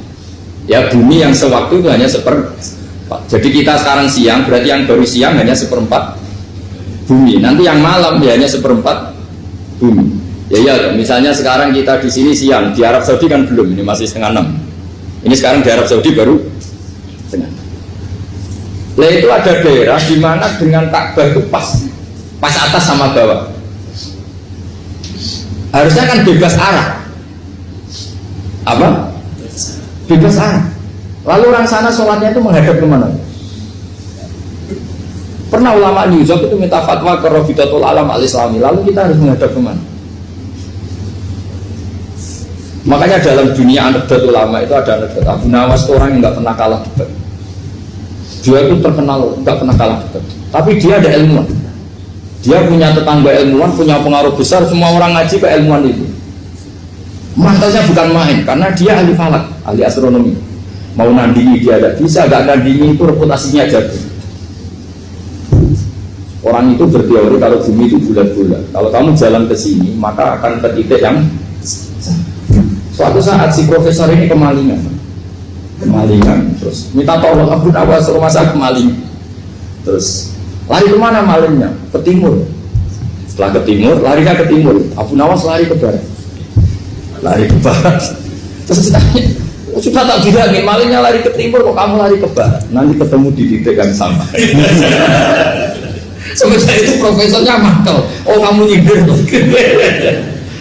Ya bumi yang sewaktu itu hanya seperempat. Jadi kita sekarang siang, berarti yang baru siang hanya seperempat bumi. Nanti yang malam ya hanya seperempat bumi. Ya, misalnya sekarang kita di sini siang, di Arab Saudi kan belum, ini masih 5:30. Ini sekarang di Arab Saudi baru setengah. Nah itu ada daerah di mana dengan Ka'bah itu pas atas sama bawah. Harusnya kan bebas arah. Apa? Bebas arah. Lalu orang sana sholatnya itu menghadap kemana? Pernah ulama New York itu minta fatwa ke Rabitatul Alam al-Islami. Lalu kita harus menghadap kemana? Makanya dalam dunia anekdot ulama itu ada anekdot Abu Nawas itu orang yang nggak pernah kalah debat. Dia itu terkenal nggak pernah kalah debat. Tapi dia ada ilmuwan. Dia punya tetangga ilmuwan, punya pengaruh besar. Semua orang ngaji ke ilmuwan itu. Mantelnya bukan main, karena dia ahli falak, ahli astronomi. Mau nandingi dia tidak bisa, gak nandingi itu reputasinya jatuh. Orang itu berteori kalau bumi itu bulat-bulat. Kalau kamu jalan ke sini, maka akan ke titik yang suatu saat si profesor ini kemalingan, terus minta tolong Abu Nawas rumah saya kemalingan. Terus lari kemana malingnya? Ke timur. Setelah ke timur, larinya ke timur. Abu Nawas lari ke barat. Lari ke barat. Terus ditanya, sudah tak bilangin, malingnya lari ke timur kok kamu lari ke barat. Nanti ketemu di titik yang sama. Sementara itu profesornya mantel. Oh kamu nyindir.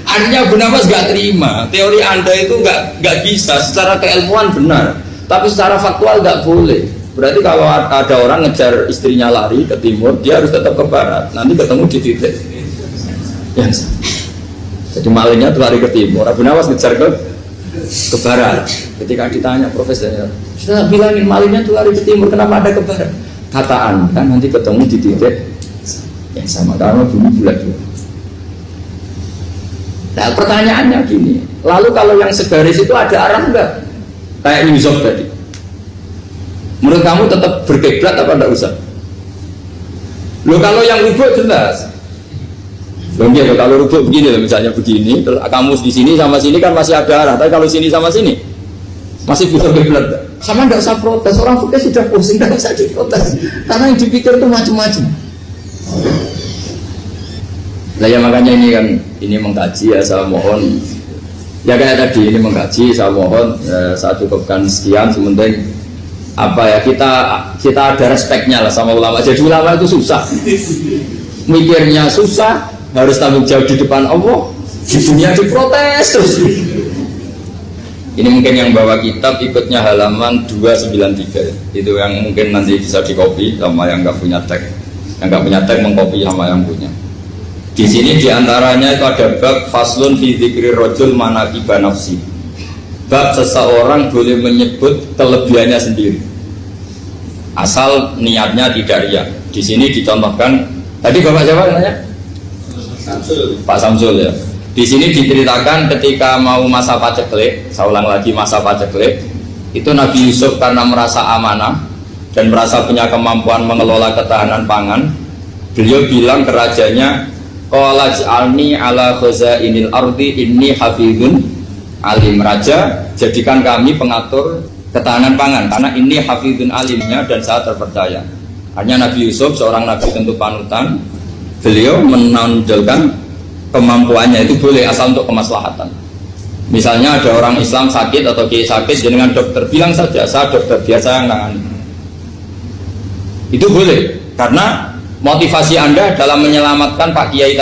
Artinya Abu Nawas gak terima. Teori anda itu gak bisa. Secara keilmuan benar, tapi secara faktual gak boleh. Berarti kalau ada orang ngejar istrinya lari ke timur, dia harus tetap ke barat. Nanti ketemu di titik yang sama. Jadi malingnya tuh lari ke timur, Abu Nawas ngejar ke barat. Ketika ditanya profesornya, sudah bilangin malingnya tuh lari ke timur, kenapa ada ke barat? Kata anda nanti ketemu di titik yang sama karena bumi bulat juga. Nah pertanyaannya gini, lalu kalau yang segaris itu ada arah enggak? Kayak New York tadi. Menurut kamu tetap berkiblat apa enggak usah? Loh kalau yang rubuk jelas. Mungkin kalau rubuk begini loh, misalnya begini, terus kamus di sini sama sini kan masih ada arah, tapi kalau sini sama sini masih bisa kiblat. Sama nggak usah protes, orang fikih sudah pusing, nggak usah diprotes, karena yang dipikir itu macam-macam. Nah ya makanya ini mengkaji ya, saya mohon ya kayak tadi ini mengkaji, saya mohon saya cukupkan sekian. Sementing apa ya, kita ada respeknya lah sama ulama. Jadi ulama itu susah, mikirnya susah, harus tanggung jawab di depan Allah, di dunia diprotes terus. Ini mungkin yang bawa kitab ikutnya halaman 293, itu yang mungkin nanti bisa dikopi sama yang nggak punya tag, yang nggak punya tag mengkopi sama yang punya. Di sini diantaranya itu ada bab faslun fi dzikri rajul manaqiba nafsi. Bab seseorang boleh menyebut kelebihannya sendiri, asal niatnya tidak riya. Di sini dicontohkan, tadi Bapak siapa namanya? Samsul. Pak Samsul ya. Di sini diceritakan ketika mau masa paceklik, saya ulang lagi masa paceklik, itu Nabi Yusuf karena merasa amanah dan merasa punya kemampuan mengelola ketahanan pangan, beliau bilang ke rajanya, qala ij'alni ala khazainil ardi inni hafizun alim. Raja, jadikan kami pengatur ketahanan pangan karena ini hafizun alimnya dan saya terpercaya. Hanya Nabi Yusuf seorang nabi tentu panutan, beliau menonjolkan kemampuannya itu boleh asal untuk kemaslahatan. Misalnya ada orang Islam sakit atau kiai sakit, dengan dokter bilang saja saya dokter biasa yang nangani. Itu boleh karena motivasi Anda dalam menyelamatkan Pak Kiai